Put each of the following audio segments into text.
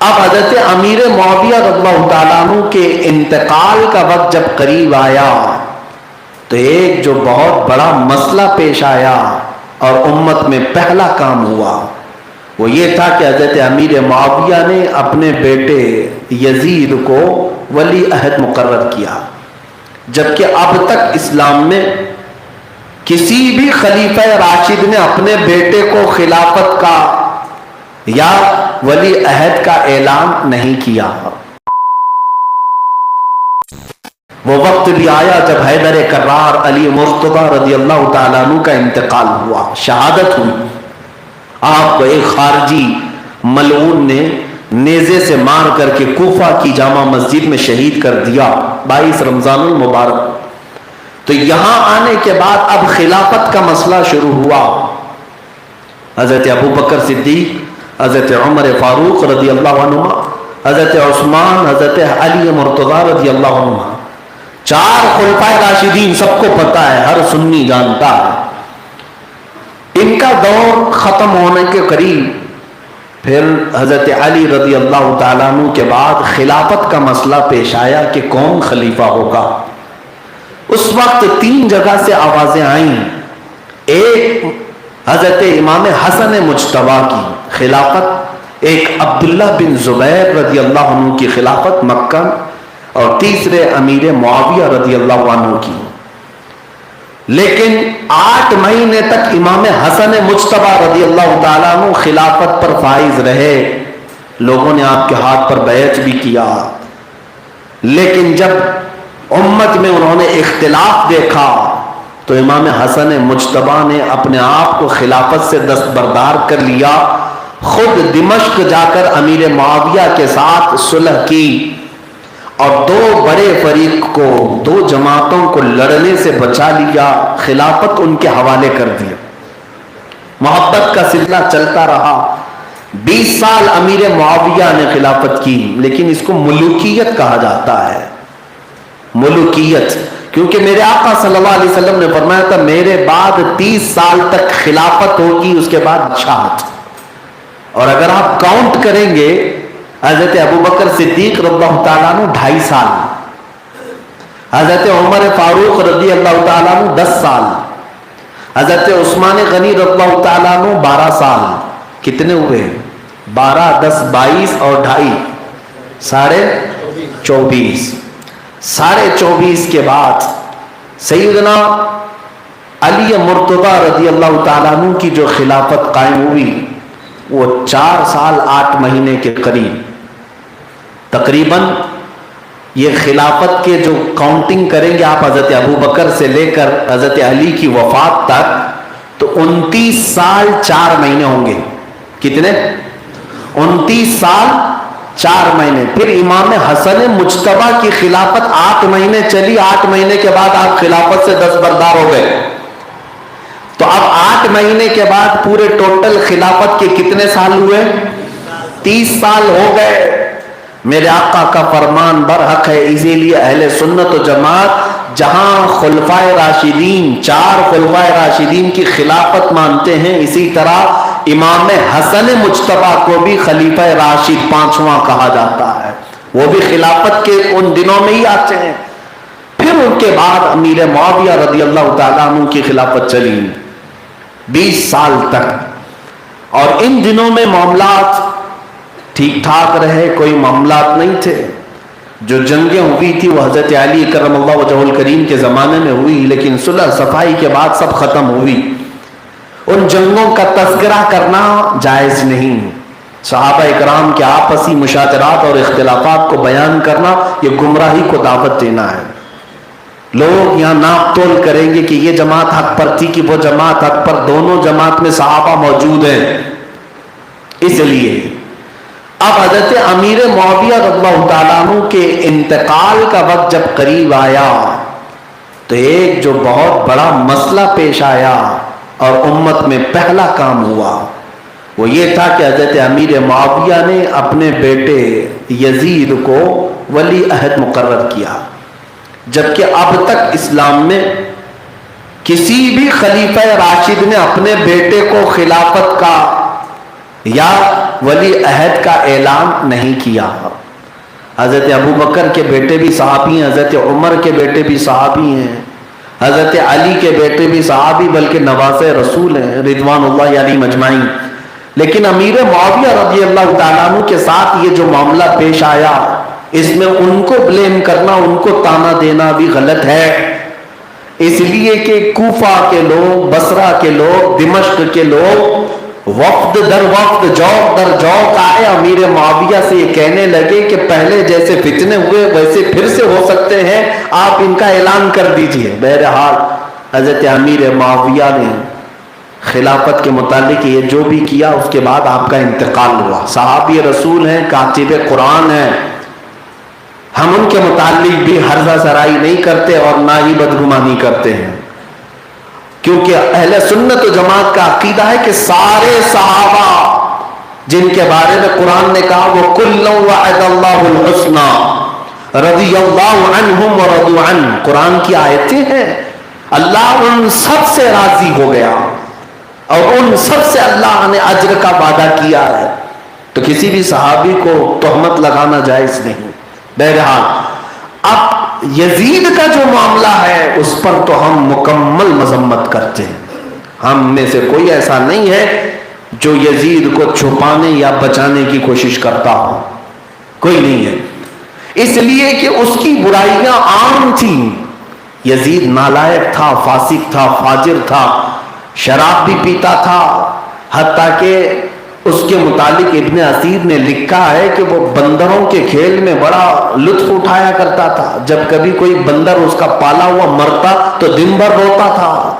اب حضرت امیر معاویہ رضی اللہ تعالیٰ عنہ کے انتقال کا وقت جب قریب آیا تو ایک جو بہت بڑا مسئلہ پیش آیا اور امت میں پہلا کام ہوا وہ یہ تھا کہ حضرت امیر معاویہ نے اپنے بیٹے یزید کو ولی عہد مقرر کیا، جبکہ اب تک اسلام میں کسی بھی خلیفہ راشد نے اپنے بیٹے کو خلافت کا یا ولی عہد کا اعلان نہیں کیا۔ وہ وقت بھی آیا جب حیدر کرار علی مرتضی رضی اللہ تعالیٰ عنہ کا انتقال ہوا، شہادت ہوئی۔ آپ کو ایک خارجی ملعون نے نیزے سے مار کر کے کوفہ کی جامع مسجد میں شہید کر دیا 22 رمضان المبارک۔ تو یہاں آنے کے بعد اب خلافت کا مسئلہ شروع ہوا۔ حضرت ابو بکر صدیق، حضرت عمر فاروق رضی اللہ عنہ، حضرت عثمان، حضرت علی مرتضی رضی اللہ عنہ، 4 خلفائے راشدین، سب کو پتہ ہے، ہر سنی جانتا ہے۔ ان کا دور ختم ہونے کے قریب پھر حضرت علی رضی اللہ تعالیٰ عنہ کے بعد خلافت کا مسئلہ پیش آیا کہ کون خلیفہ ہوگا۔ اس وقت 3 جگہ سے آوازیں آئیں۔ ایک حضرت امام حسن مجتبیٰ کی خلافت، ایک عبداللہ بن زبیر رضی اللہ عنہ کی خلافت مکہ، اور تیسرے امیر معاویہ رضی اللہ عنہ کی۔ لیکن 8 مہینے تک امام حسن مجتبیٰ رضی اللہ تعالیٰ عنہ خلافت پر فائز رہے، لوگوں نے آپ کے ہاتھ پر بیعت بھی کیا، لیکن جب امت میں انہوں نے اختلاف دیکھا تو امام حسن مجتبیٰ نے اپنے آپ کو خلافت سے دستبردار کر لیا، خود دمشق جا کر امیر معاویہ کے ساتھ صلح کی اور 2 بڑے فریق کو، 2 جماعتوں کو لڑنے سے بچا لیا، خلافت ان کے حوالے کر دیا۔ محبت کا سلسلہ چلتا رہا۔ 20 سال امیر معاویہ نے خلافت کی، لیکن اس کو ملوکیت کہا جاتا ہے، ملوکیت، کیونکہ میرے آقا صلی اللہ علیہ وسلم نے فرمایا تھا میرے بعد 30 سال تک خلافت ہوگی، اس کے بعد بادشاہت۔ اور اگر آپ کاؤنٹ کریں گے حضرت ابو بکر صدیق رضی اللہ تعالیٰ عنہ 2.5 سال، حضرت عمر فاروق رضی اللہ تعالیٰ عنہ 10 سال، حضرت عثمان غنی رضی اللہ تعالیٰ عنہ 12 سال، کتنے ہوئے؟ 12 10 22 اور 2.5 24 24.5 کے بعد سیدنا علی مرتضی رضی اللہ تعالیٰ عنہ کی جو خلافت قائم ہوئی وہ 4 سال 8 مہینے کے قریب تقریباً۔ یہ خلافت کے جو کاؤنٹنگ کریں گے آپ حضرت ابو بکر سے لے کر حضرت علی کی وفات تک تو 29 سال 4 مہینے ہوں گے۔ کتنے؟ 29 سال 4 مہینے۔ پھر امام حسن مجتبیٰ کی خلافت 8 مہینے چلی، 8 مہینے کے بعد آپ خلافت سے دستبردار ہو گئے۔ تو اب 8 مہینے کے بعد پورے ٹوٹل خلافت کے کتنے سال ہوئے؟ 30 سال ہو گئے۔ میرے آقا کا فرمان برحق ہے، اسی لیے اہل سنت و جماعت جہاں خلفائے راشدین 4 خلفائے راشدین کی خلافت مانتے ہیں، اسی طرح امام حسن مجتبیٰ کو بھی خلیفہ راشد 5واں کہا جاتا ہے، وہ بھی خلافت کے ان دنوں میں ہی آتے ہیں۔ پھر ان کے بعد امیر معاویہ رضی اللہ تعالیٰ عنہ کی خلافت چلی 20 سال تک، اور ان دنوں میں معاملات ٹھیک ٹھاک رہے، کوئی معاملات نہیں تھے۔ جو جنگیں ہوئی تھی وہ حضرت علی کرم اللہ وجہہ الکریم کے زمانے میں ہوئی، لیکن صلح صفائی کے بعد سب ختم ہوئی۔ ان جنگوں کا تذکرہ کرنا جائز نہیں، صحابہ اکرام کے آپسی مشاجرات اور اختلافات کو بیان کرنا یہ گمراہی کو دعوت دینا ہے۔ لوگ یہاں ناپ تول کریں گے کہ یہ جماعت حق پر تھی کہ وہ جماعت حق پر، دونوں جماعت میں صحابہ موجود ہیں۔ اس لیے اب حضرت امیر معاویہ رضی اللہ تعالیٰ عنہ کے انتقال کا وقت جب قریب آیا تو ایک جو بہت بڑا مسئلہ پیش آیا اور امت میں پہلا کام ہوا وہ یہ تھا کہ حضرت امیر معاویہ نے اپنے بیٹے یزید کو ولی عہد مقرر کیا، جبکہ اب تک اسلام میں کسی بھی خلیفہ راشد نے اپنے بیٹے کو خلافت کا یا ولی عہد کا اعلان نہیں کیا۔ حضرت ابو بکر کے بیٹے بھی صحابی ہیں، حضرت عمر کے بیٹے بھی صحابی ہیں، حضرت علی کے بیٹے بھی صحابی بلکہ نواسے رسول ہیں رضوان اللہ علیہم اجمعین۔ لیکن امیر معاویہ رضی اللہ تعالیٰ عنہ کے ساتھ یہ جو معاملہ پیش آیا، اس میں ان کو بلیم کرنا، ان کو تانا دینا بھی غلط ہے، اس لیے کہ کوفہ کے لوگ، بصرہ کے لوگ، دمشق کے لوگ وفد در وفد، جوق در جوق آئے، امیر معاویہ سے یہ کہنے لگے کہ پہلے جیسے فتنے ہوئے ویسے پھر سے ہو سکتے ہیں، آپ ان کا اعلان کر دیجئے۔ بہرحال حضرت امیر معاویہ نے خلافت کے متعلق یہ جو بھی کیا، اس کے بعد آپ کا انتقال ہوا۔ صحابی رسول ہیں، کاتب قرآن ہیں، ہم ان کے متعلق بھی ہرزہ سرائی نہیں کرتے اور نہ ہی بدگمانی کرتے ہیں، کیونکہ اہل سنت و جماعت کا عقیدہ ہے کہ سارے صحابہ جن کے بارے میں قرآن نے کہا وہ کُلًّا وعد اللہ الحسنى رضی اللہ عنہم ورضوا عنہ، قرآن کی آیتیں ہیں، اللہ ان سب سے راضی ہو گیا اور ان سب سے اللہ نے اجر کا وعدہ کیا ہے، تو کسی بھی صحابی کو تہمت لگانا جائز نہیں۔ بہرحال اب یزید کا جو معاملہ ہے اس پر تو ہم مکمل مذمت کرتے ہیں، ہم میں سے کوئی ایسا نہیں ہے جو یزید کو چھپانے یا بچانے کی کوشش کرتا ہو، کوئی نہیں ہے، اس لیے کہ اس کی برائیاں عام تھیں۔ یزید نالائق تھا، فاسق تھا، فاجر تھا، شراب بھی پیتا تھا، حتیٰ کہ اس کے متعلق ابن اسیر نے لکھا ہے کہ وہ بندروں کے کھیل میں بڑا لطف اٹھایا کرتا تھا، جب کبھی کوئی بندر اس کا پالا ہوا مرتا تو دن بھر روتا تھا،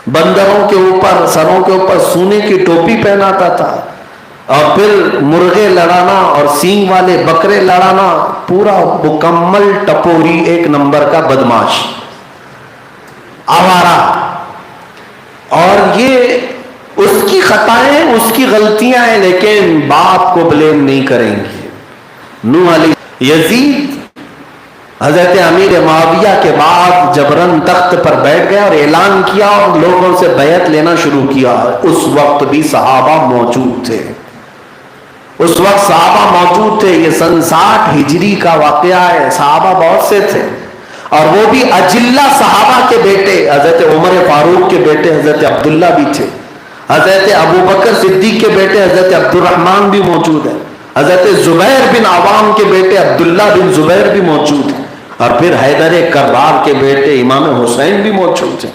بندروں کے اوپر، سروں کے اوپر سونے کی ٹوپی پہناتا تھا، اور پھر مرغے لڑانا اور سینگ والے بکرے لڑانا، پورا مکمل ٹپوری، ایک نمبر کا بدماش، آوارہ۔ اور یہ اس کی خطائیں، اس کی غلطیاں ہیں، لیکن باپ کو بلیم نہیں کریں گے۔ نوح علیہ یزید حضرت امیر معاویہ کے بعد جبرن تخت پر بیٹھ گیا اور اعلان کیا اور لوگوں سے بیعت لینا شروع کیا۔ اس وقت بھی صحابہ موجود تھے، اس وقت صحابہ موجود تھے، یہ سن 60 ہجری کا واقعہ ہے، صحابہ بہت سے تھے، اور وہ بھی اجلہ صحابہ کے بیٹے، حضرت عمر فاروق کے بیٹے حضرت عبداللہ بھی تھے، حضرت ابو بکر صدیق کے بیٹے حضرت عبد الرحمن بھی موجود ہیں، حضرت زبیر بن عوام کے بیٹے عبداللہ بن زبیر بھی موجود ہیں، اور پھر حیدر کرار کے بیٹے امام حسین بھی موجود ہیں۔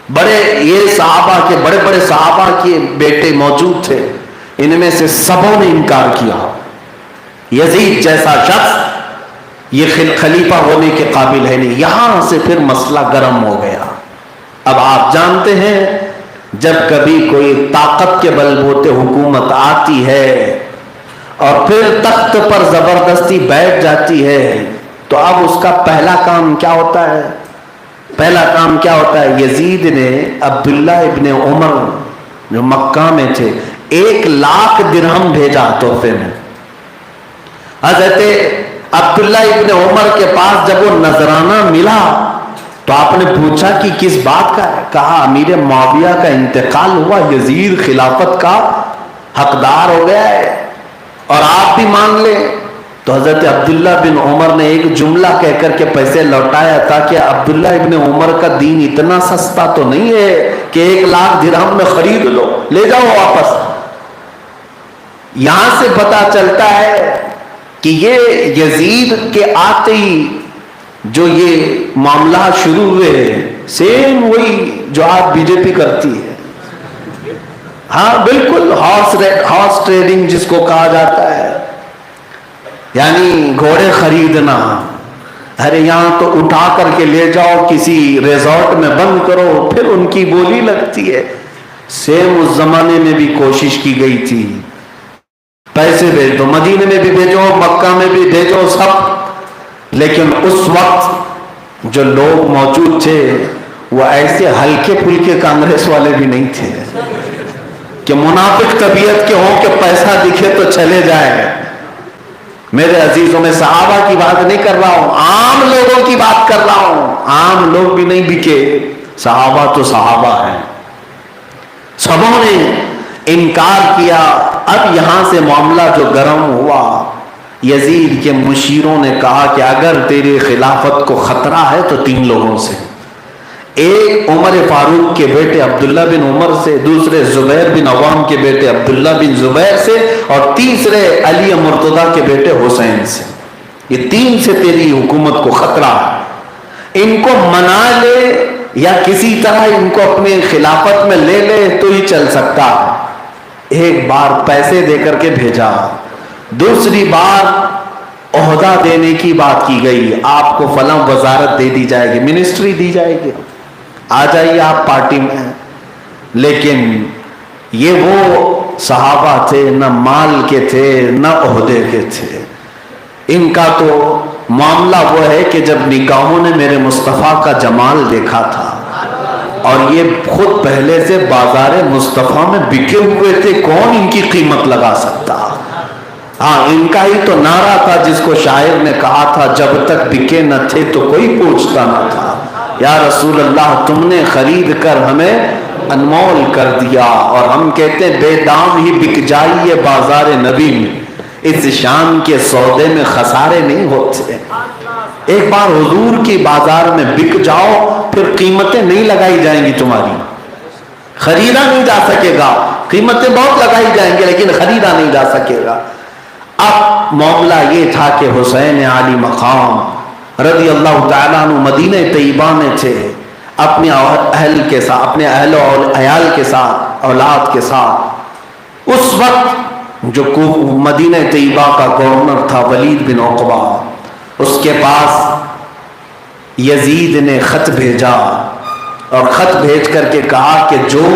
بڑے یہ صحابہ کے بڑے بڑے صحابہ کے بیٹے موجود تھے، ان میں سے سبوں نے انکار کیا، یزید جیسا شخص یہ خلیفہ ہونے کے قابل ہے نہیں۔ یہاں سے پھر مسئلہ گرم ہو گیا۔ اب آپ جانتے ہیں جب کبھی کوئی طاقت کے بل بوتے حکومت آتی ہے اور پھر تخت پر زبردستی بیٹھ جاتی ہے، تو اب اس کا پہلا کام کیا ہوتا ہے؟ پہلا کام کیا ہوتا ہے؟ یزید نے عبداللہ ابن عمر جو مکہ میں تھے 1,00,000 درہم بھیجا تحفے میں۔ حضرت عبداللہ ابن عمر کے پاس جب وہ نذرانہ ملا تو آپ نے پوچھا کہ کس بات کا ہے؟ کہا امیر معاویہ کا انتقال ہوا، یزید خلافت کا حقدار ہو گیا ہے اور آپ بھی مان لیں۔ تو حضرت عبداللہ بن عمر نے ایک جملہ کہہ کر کے پیسے لوٹایا تھا کہ عبداللہ ابن عمر کا دین اتنا سستا تو نہیں ہے کہ 1,00,000 درہم میں خرید لو، لے جاؤ واپس۔ یہاں سے پتا چلتا ہے کہ یہ یزید کے آتے ہی جو یہ معاملات شروع ہوئے سیم وہی جو آج بی جے پی کرتی ہے، ہاں بالکل، ہارس ٹریڈنگ جس کو کہا جاتا ہے، یعنی گھوڑے خریدنا، ارے یہاں تو اٹھا کر کے لے جاؤ کسی ریزورٹ میں بند کرو، پھر ان کی بولی لگتی ہے۔ سیم اس زمانے میں بھی کوشش کی گئی تھی، پیسے بھیج دو، مدینے میں بھی بھیجو، مکہ میں بھی بھیجو، سب، لیکن اس وقت جو لوگ موجود تھے وہ ایسے ہلکے پھلکے کانگریس والے بھی نہیں تھے کہ منافق طبیعت کے ہوں کہ پیسہ دکھے تو چلے جائے۔ میرے عزیزوں، میں صحابہ کی بات نہیں کر رہا ہوں، عام لوگوں کی بات کر رہا ہوں۔ عام لوگ بھی نہیں بکے، صحابہ تو صحابہ ہیں، سبوں نے انکار کیا۔ اب یہاں سے معاملہ جو گرم ہوا، یزید کے مشیروں نے کہا کہ اگر تیری خلافت کو خطرہ ہے تو 3 لوگوں سے، ایک عمر فاروق کے بیٹے عبداللہ بن عمر سے، دوسرے زبیر بن عوام کے بیٹے عبداللہ بن زبیر سے، اور تیسرے علی مرتضیٰ کے بیٹے حسین سے۔ یہ 3 سے تیری حکومت کو خطرہ ہے، ان کو منا لے یا کسی طرح ان کو اپنے خلافت میں لے لے تو ہی چل سکتا۔ ایک بار پیسے دے کر کے بھیجا، دوسری بار عہدہ دینے کی بات کی گئی، آپ کو فلاں وزارت دے دی جائے گی، منسٹری دی جائے گی، آ جائیے آپ پارٹی میں۔ لیکن یہ وہ صحابہ تھے نہ مال کے تھے نہ عہدے کے تھے، ان کا تو معاملہ وہ ہے کہ جب نگاہوں نے میرے مصطفیٰ کا جمال دیکھا تھا، اور یہ خود پہلے سے بازار مصطفیٰ میں بکے ہوئے تھے، کون ان کی قیمت لگا سکتا؟ ہاں، ان کا ہی تو نعرہ تھا جس کو شاعر نے کہا تھا، جب تک بکے نہ تھے تو کوئی پوچھتا نہ تھا، یا رسول اللہ تم نے خرید کر ہمیں انمول کر دیا، اور ہم کہتے ہیں بے دام ہی بک جائیے بازار نبی میں، اس شان کے سودے میں خسارے نہیں ہوتے۔ ایک بار حضور کی بازار میں بک جاؤ، پھر قیمتیں نہیں لگائی جائیں گی، تمہاری خریدا نہیں جا سکے گا، قیمتیں بہت لگائی جائیں گی لیکن خریدا نہیں جا سکے گا۔ اب معاملہ یہ تھا کہ حسین علی مقام رضی اللہ تعالیٰ عنہ مدینہ طیبہ میں تھے، اپنے اہل کے ساتھ، اپنے اہل و عیال کے ساتھ، اولاد کے ساتھ۔ اس وقت جو مدینہ طیبہ کا گورنر تھا ولید بن عقبہ، اس کے پاس یزید نے خط بھیجا، اور خط بھیج کر کے کہا کہ جو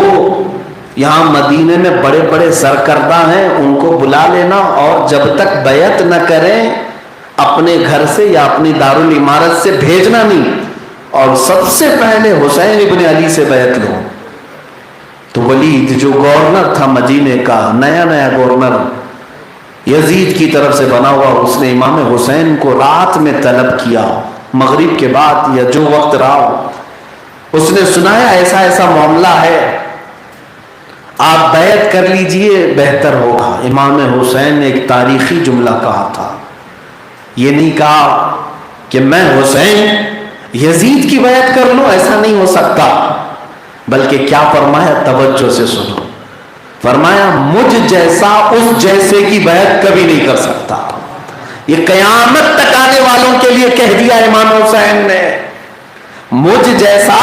یہاں مدینے میں بڑے بڑے سرکردہ ہیں ان کو بلا لینا، اور جب تک بیعت نہ کریں اپنے گھر سے یا اپنی دارالعمارت سے بھیجنا نہیں، اور سب سے پہلے حسین ابن علی سے بیعت لو۔ تو ولید جو گورنر تھا مدینے کا، نیا نیا گورنر یزید کی طرف سے بنا ہوا، اس نے امام حسین کو رات میں طلب کیا، مغرب کے بعد یا جو وقت رہا، اس نے سنایا ایسا ایسا معاملہ ہے، آپ بیعت کر لیجئے بہتر ہوگا۔ امام حسین نے ایک تاریخی جملہ کہا تھا، یہ نہیں کہا کہ میں حسین یزید کی بیعت کر لوں، ایسا نہیں ہو سکتا، بلکہ کیا فرمایا، توجہ سے سنو، فرمایا مجھ جیسا اس جیسے کی بیعت کبھی نہیں کر سکتا۔ یہ قیامت تک آنے والوں کے لیے کہہ دیا امام حسین نے، مجھ جیسا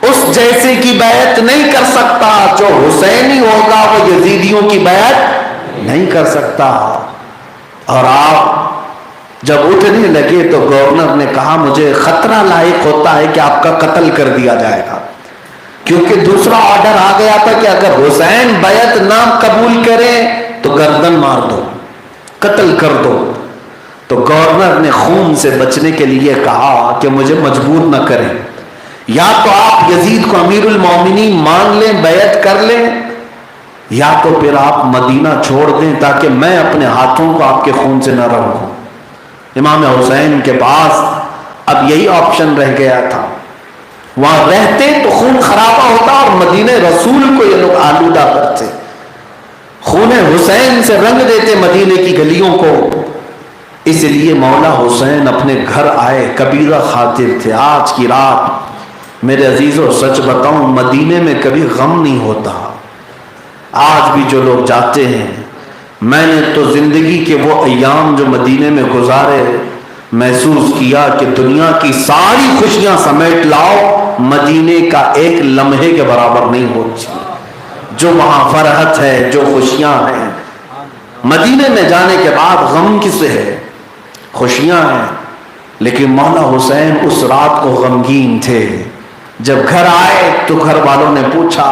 اس جیسے کی بیعت نہیں کر سکتا، جو حسینی ہوگا وہ یزیدیوں کی بیعت نہیں کر سکتا۔ اور آپ جب اٹھنے لگے تو گورنر نے کہا مجھے خطرہ لاحق ہوتا ہے کہ آپ کا قتل کر دیا جائے گا، کیونکہ دوسرا آرڈر آ گیا تھا کہ اگر حسین بیعت نہ قبول کرے تو گردن مار دو، قتل کر دو۔ تو گورنر نے خون سے بچنے کے لیے کہا کہ مجھے مجبور نہ کریں، یا تو آپ یزید کو امیر المومنین مان لیں، بیعت کر لیں، یا تو پھر آپ مدینہ چھوڑ دیں تاکہ میں اپنے ہاتھوں کو آپ کے خون سے نہ روکوں۔ امام حسین کے پاس اب یہی آپشن رہ گیا تھا، وہاں رہتے تو خون خرابہ ہوتا اور مدینہ رسول کو یہ لوگ آلودہ کرتے، خون حسین سے رنگ دیتے مدینے کی گلیوں کو۔ اس لیے مولا حسین اپنے گھر آئے، کبیرہ خاطر تھے۔ آج کی رات میرے عزیزوں سچ بتاؤں، مدینے میں کبھی غم نہیں ہوتا۔ آج بھی جو لوگ جاتے ہیں، میں نے تو زندگی کے وہ ایام جو مدینے میں گزارے محسوس کیا کہ دنیا کی ساری خوشیاں سمیٹ لاؤ، مدینے کا ایک لمحے کے برابر نہیں ہوتی۔ جو وہاں فرحت ہے، جو خوشیاں ہیں، مدینے میں جانے کے بعد غم کسے ہے، خوشیاں ہیں۔ لیکن مولا حسین اس رات کو غمگین تھے۔ جب گھر آئے تو گھر والوں نے پوچھا،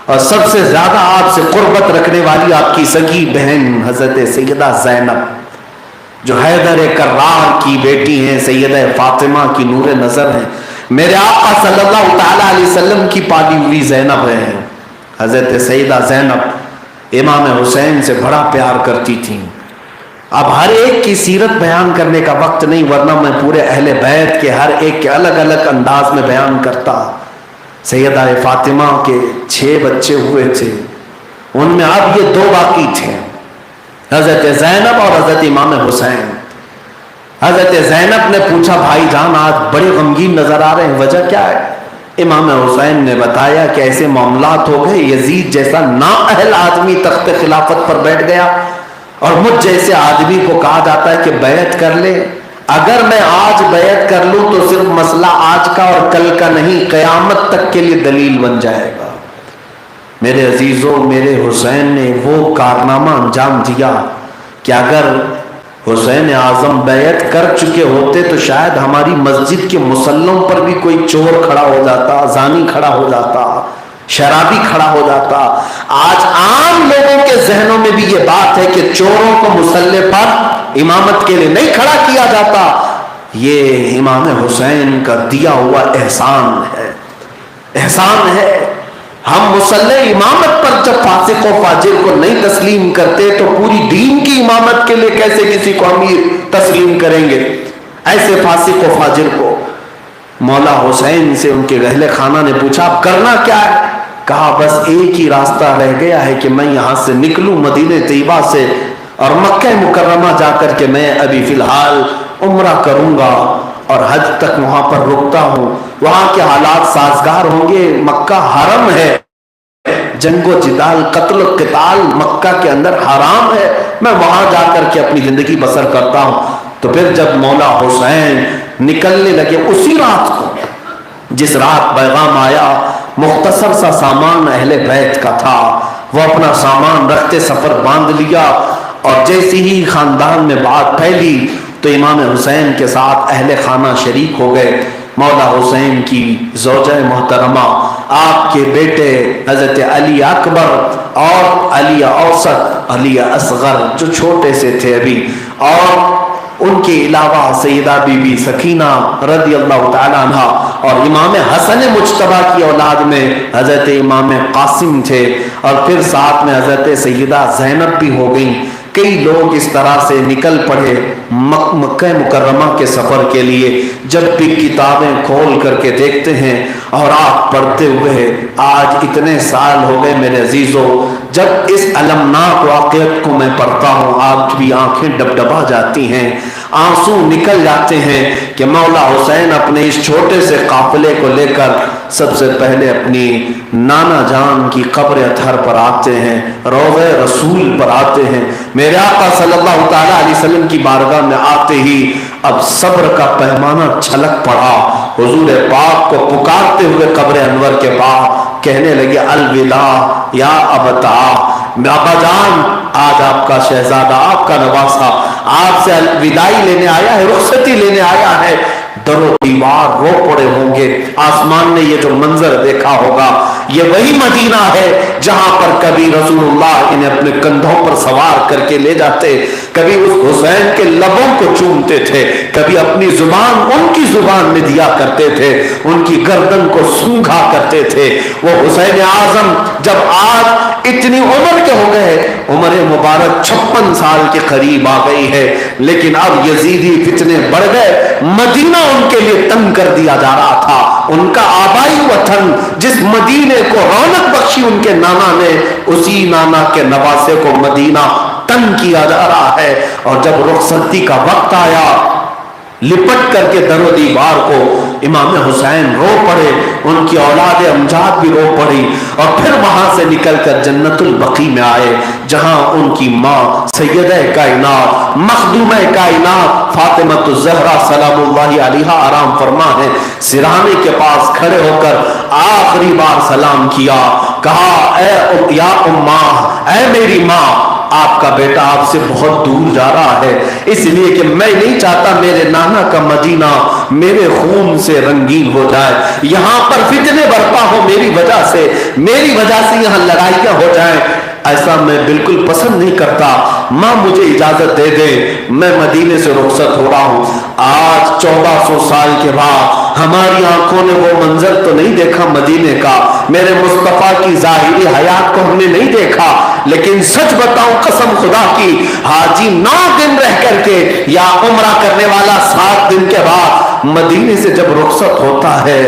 اور سب سے زیادہ آپ سے قربت رکھنے والی آپ کی سگی بہن حضرت سیدہ زینب، جو حیدر کرار کی بیٹی ہیں، سیدہ فاطمہ کی نور نظر ہیں، میرے آقا صلی اللہ تعالی علیہ وسلم کی پالی ہوئی زینب ہے۔ حضرت سیدہ زینب امام حسین سے بڑا پیار کرتی تھیں۔ اب ہر ایک کی سیرت بیان کرنے کا وقت نہیں، ورنہ میں پورے اہل بیت کے ہر ایک کے الگ الگ انداز میں بیان کرتا۔ سیدہ فاطمہ کے 6 بچے ہوئے تھے، ان میں اب یہ دو باقی تھے، حضرت زینب اور حضرت امام حسین۔ حضرت زینب نے پوچھا بھائی جان آج بڑے غمگین نظر آ رہے ہیں، وجہ کیا ہے؟ امام حسین نے بتایا کہ ایسے معاملات ہو گئے، یزید جیسا نااہل آدمی تخت خلافت پر بیٹھ گیا، اور مجھ جیسے آدمی کو کہا جاتا ہے کہ بیعت کر لے۔ اگر میں آج بیعت کر لوں تو صرف مسئلہ آج کا اور کل کا نہیں، قیامت تک کے لیے دلیل بن جائے گا۔ میرے عزیزوں، میرے حسین نے وہ کارنامہ انجام دیا کہ اگر حسین اعظم بیعت کر چکے ہوتے تو شاید ہماری مسجد کے مصلوں پر بھی کوئی چور کھڑا ہو جاتا، زانی کھڑا ہو جاتا، شرابی کھڑا ہو جاتا۔ آج عام لوگوں کے ذہنوں میں بھی یہ بات ہے کہ چوروں کو مصلے پر امامت کے لیے نہیں کھڑا کیا جاتا۔ یہ امام حسین کا دیا ہوا احسان ہے، احسان ہے۔ ہم مصلح امامت پر جب فاسق و فاجر کو نہیں تسلیم کرتے تو پوری دین کی امامت کے لیے کیسے کسی کو امیر تسلیم کریں گے؟ ایسے فاسق و فاجر کو مولا حسین سے ان کے اہل خانہ نے پوچھا اب کرنا کیا ہے؟ کہا بس ایک ہی راستہ رہ گیا ہے کہ میں یہاں سے نکلوں مدینہ طیبہ سے اور مکہ مکرمہ جا کر کے میں ابھی فی الحال عمرہ کروں گا اور حج تک وہاں پر رکتا ہوں، وہاں کے حالات سازگار ہوں گے، مکہ حرم ہے، جنگ و جدال قتل و قتال مکہ کے اندر حرام ہے، میں وہاں جا کر کے اپنی زندگی بسر کرتا ہوں۔ تو پھر جب مولا حسین نکلنے لگے اسی رات کو، جس رات پیغام آیا، مختصر سا سامان اہل بیت کا تھا، وہ اپنا سامان رکھتے سفر باندھ لیا، اور جیسی ہی خاندان میں بات پھیلی تو امام حسین کے ساتھ اہل خانہ شریک ہو گئے۔ مولا حسین کی زوجہ محترمہ، آپ کے بیٹے حضرت علی اکبر اور علی اوسط، علی اصغر جو چھوٹے سے تھے ابھی، اور ان کے علاوہ سیدہ بی بی سکینہ رضی اللہ تعالیٰ عنہ، اور امام حسن مجتبیٰ کی اولاد میں حضرت امام قاسم تھے، اور پھر ساتھ میں حضرت سیدہ زینب بھی ہو گئیں۔ کئی لوگ اس طرح سے نکل پڑے مکہ مکرمہ کے سفر کے لیے۔ جب بھی کتابیں کھول کر کے دیکھتے ہیں اور آپ پڑھتے ہوئے آج اتنے سال ہو گئے میرے عزیزوں، جب اس المناک واقعت کو میں پڑھتا ہوں آج بھی آنکھیں ڈبڈبا جاتی ہیں، آنسو نکل جاتے ہیں کہ مولا حسین اپنے اس چھوٹے سے قافلے کو لے کر سب سے پہلے اپنی نانا جان کی قبر اطہر پر آتے ہیں، روضہ رسول پر آتے ہیں، میرے آقا صلی اللہ تعالیٰ علیہ وسلم کی بارگاہ میں آتے ہی اب صبر کا پیمانہ چھلک پڑا، حضور پاک کو پکارتے ہوئے قبر انور کے پاس کہنے لگے الوداع یا ابتا، ابا جان آج آپ کا شہزادہ، آپ کا نواسہ آپ سے وداعی لینے آیا ہے، رخصتی لینے آیا ہے۔ در و دیوار رو پڑے ہوں گے، آسمان نے یہ جو منظر دیکھا ہوگا یہ وہی مدینہ ہے جہاں پر کبھی رسول اللہ انہیں اپنے کندھوں پر سوار کر کے لے جاتے، کبھی اس حسین کے لبوں کو چومتے تھے، کبھی اپنی زبان ان کی زبان میں دیا کرتے تھے، ان کی گردن کو سونگھا کرتے تھے۔ وہ حسین اعظم جب آج اتنی عمر کے ہو گئے، عمر مبارک 56 سال کے قریب آ گئی ہے، لیکن اب یزیدی فتنے بڑھ گئے، مدینہ ان کے لیے تنگ کر دیا جا رہا تھا۔ ان کا آبائی وطن جس مدینے کو رونق بخشی ان کے نانا نے، اسی نانا کے نواسے کو مدینہ تنگ کیا جا رہا ہے۔ اور جب رخصتی کا وقت آیا، لپٹ کر کے در و دیوار کو امام حسین رو پڑے، ان کی اولاد امجاد بھی رو پڑی، اور پھر وہاں سے نکل کر جنت البقیع میں آئے جہاں ان کی ماں سیدہ کائنات مخدومہ کائنات فاطمہ الزہرا سلام اللہ علیہا آرام فرما ہے، سرہانے کے پاس کھڑے ہو کر آخری بار سلام کیا، کہا اے یا اماں، اے میری ماں، آپ کا بیٹا آپ سے بہت دور جا رہا ہے، اس لیے کہ میں نہیں چاہتا میرے نانا کا مدینہ میرے خون سے رنگین ہو جائے، یہاں پر فتنے برپا ہو میری وجہ سے یہاں لڑائیاں ہو جائیں، ایسا میں بالکل پسند نہیں کرتا، ماں مجھے اجازت دے دے، میں مدینے سے رخصت ہو رہا ہوں۔ آج 1400 سال کے بعد ہماری آنکھوں نے وہ منظر تو نہیں دیکھا مدینے کا، میرے مصطفیٰ کی ظاہری حیات کو ہم نے نہیں دیکھا، لیکن سچ بتاؤں قسم خدا کی، حاجی 9 دن رہ کر کے یا عمرہ کرنے والا 7 دن کے بعد مدینے سے جب رخصت ہوتا ہے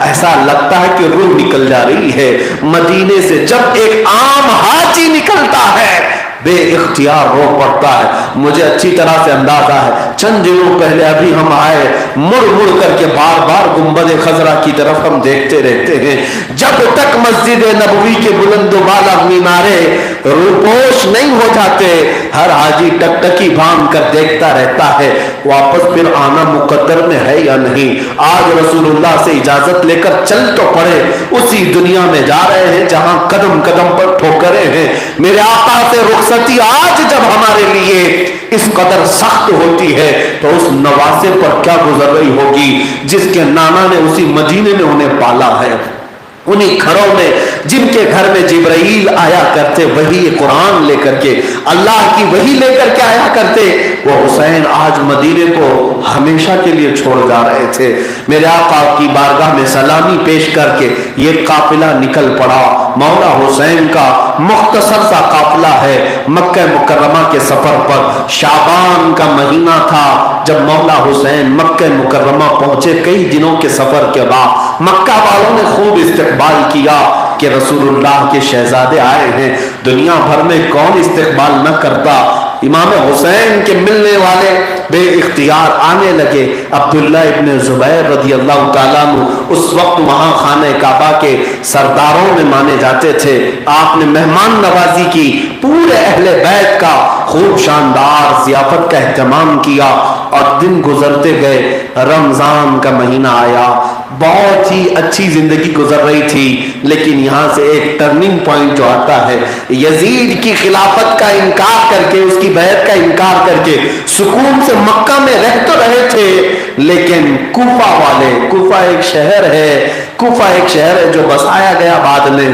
ایسا لگتا ہے کہ روح نکل جا رہی ہے. مدینے سے جب ایک عام حاجی نکلتا ہے بے اختیار رو پڑتا ہے. مجھے اچھی طرح سے اندازہ ہے چند دنوں پہلے ابھی ہم آئے, مڑ مڑ کر کے بار بار گنبد خضرا کی طرف ہم دیکھتے رہتے ہیں. جب تک مسجد نبوی کے بلند و بالا مینارے روپوش نہیں ہو جاتے ہر حاجی ٹکٹکی باندھ کر دیکھتا رہتا ہے واپس پھر آنا مقدر میں ہے یا نہیں. آج رسول اللہ سے اجازت لے کر چل تو پڑے, اسی دنیا میں جا رہے ہیں جہاں قدم قدم پر ٹھوکریں ہیں. میرے آقا سے رخصتی آج جب ہمارے لیے اس قدر سخت ہوتی ہے تو اس نواسے پر کیا گزر رہی ہوگی جس کے نانا نے اسی مدینے میں انہیں پالا ہے. انہی گھروں میں جن کے گھر میں جبرائیل آیا کرتے وہی قرآن لے کر کے, اللہ کی وہی لے کر کے آیا کرتے, وہ حسین آج مدینے کو ہمیشہ کے لیے چھوڑ جا رہے تھے. میرے آقا کی بارگاہ میں سلامی پیش کر کے یہ قافلہ نکل پڑا. مولا حسین کا مختصر سا قافلہ ہے مکہ مکرمہ کے سفر پر. شعبان کا مہینہ تھا جب مولا حسین مکہ مکرمہ پہنچے. کئی دنوں کے سفر کے بعد مکہ والوں نے خوب استقبال کیا کہ رسول اللہ کے شہزادے آئے ہیں. دنیا بھر میں کون استقبال نہ کرتا. امام حسین کے ملنے والے بے اختیار آنے لگے. عبداللہ ابن زبیر رضی اللہ تعالیٰ عنہ اس وقت وہاں خانہ کعبہ کے سرداروں میں مانے جاتے تھے. آپ نے مہمان نوازی کی, پورے اہل بیت کا خوب شاندار ضیافت کا اہتمام کیا اور دن گزرتے گئے. رمضان کا مہینہ آیا, بہت ہی اچھی زندگی گزر رہی تھی, لیکن یہاں سے ایک ٹرننگ پوائنٹ جو آتا ہے. یزید کی خلافت کا انکار کر کے, اس کی بیعت کا انکار کر کے سکون سے مکہ میں رہ تو رہے تھے, لیکن کوفہ والے, کوفہ ایک شہر ہے جو بسایا گیا بعد میں,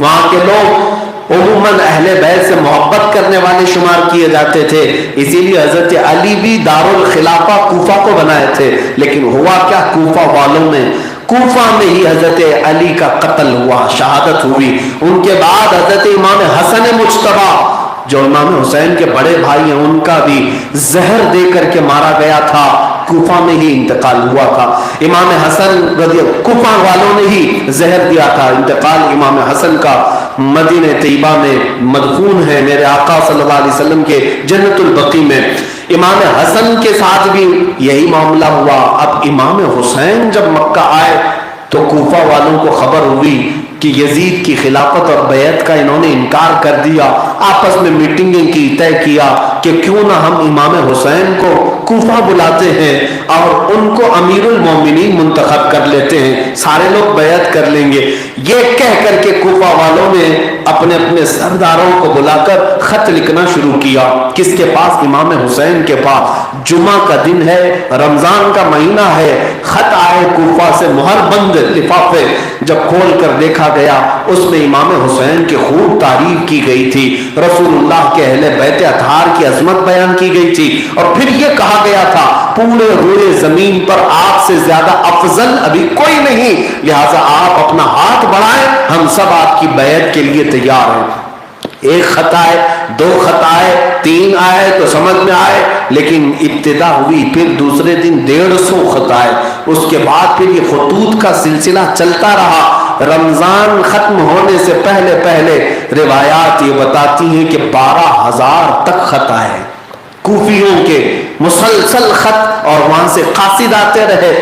وہاں کے لوگ عموماً اہل بیت سے محبت کرنے والے شمار کیے جاتے تھے. اسی لیے حضرت علی بھی دارالخلافہ کوفہ کو بنائے تھے. لیکن ہوا کیا, کوفہ والوں میں, کوفہ میں ہی حضرت علی کا قتل ہوا, شہادت ہوئی. ان کے بعد حضرت امام حسن مجتبی جو امام حسین کے بڑے بھائی ہیں ان کا بھی زہر دے کر کے مارا گیا تھا. کوفہ میں ہی انتقال ہوا تھا. امام حسن رضی کوفہ والوں نے ہی زہر دیا تھا. انتقال امام حسن کا مدینہ طیبہ میں مدفون ہے میرے آقا صلی اللہ علیہ وسلم کے جنت البقیع میں. امام حسن کے ساتھ بھی یہی معاملہ ہوا. اب امام حسین جب مکہ آئے تو کوفہ والوں کو خبر ہوئی کہ یزید کی خلافت اور بیعت کا انہوں نے انکار کر دیا. آپس میں میٹنگیں کی, طے کیا کہ کیوں نہ ہم امام حسین کو کوفہ بلاتے ہیں اور ان کو امیر المومنین منتخب کر لیتے ہیں, سارے لوگ بیعت کر لیں گے. یہ کہہ کر کے کوفہ والوں نے اپنے اپنے سرداروں کو بلا کر خط لکھنا شروع کیا. کس کے پاس؟ امام حسین کے پاس. جمعہ کا دن ہے, رمضان کا مہینہ ہے. خط آئے کوفہ سے, مہر بند لفافے. جب کھول کر دیکھا گیا اس میں امام حسین کی خوب تعریف کی گئی تھی, رسول اللہ کے اہل بیت اطہار کی عظمت بیان کی گئی تھی, اور پھر یہ کہا گیا تھا پورے روئے زمین پر آپ سے زیادہ افضل ابھی کوئی نہیں, لہذا آپ اپنا ہاتھ بڑھائیں, ہم سب آپ کی بیعت کے لیے تیار ہیں. ایک خط آئے, دو خط آئے, تین آئے تو سمجھ میں آئے, لیکن ابتدا ہوئی. پھر دوسرے دن 150 خط آئے. اس کے بعد پھر یہ خطوط کا سلسلہ چلتا رہا. رمضان ختم ہونے سے پہلے پہلے روایات یہ بتاتی ہیں کہ 12,000 تک خط آئے کوفیوں کے, مسلسل خط, اور وہاں سے قاصد آتے رہے.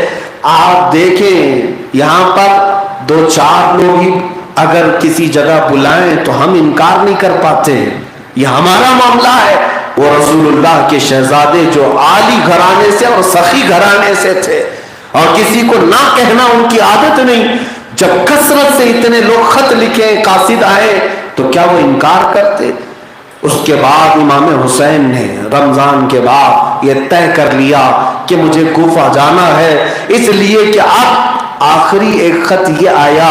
آپ دیکھیں یہاں پر 2-4 لوگ ہی اگر کسی جگہ بلائیں تو ہم انکار نہیں کر پاتے, یہ ہمارا معاملہ ہے. وہ رسول اللہ کے شہزادے جو عالی گھرانے سے اور سخی گھرانے سے تھے, اور کسی کو نہ کہنا ان کی عادت نہیں. جب کثرت سے اتنے لوگ خط لکھے, قاصد آئے, تو کیا وہ انکار کرتے؟ اس کے بعد امام حسین نے رمضان کے بعد یہ طے کر لیا کہ مجھے کوفہ جانا ہے, اس لیے کہ اب آخری ایک خط یہ آیا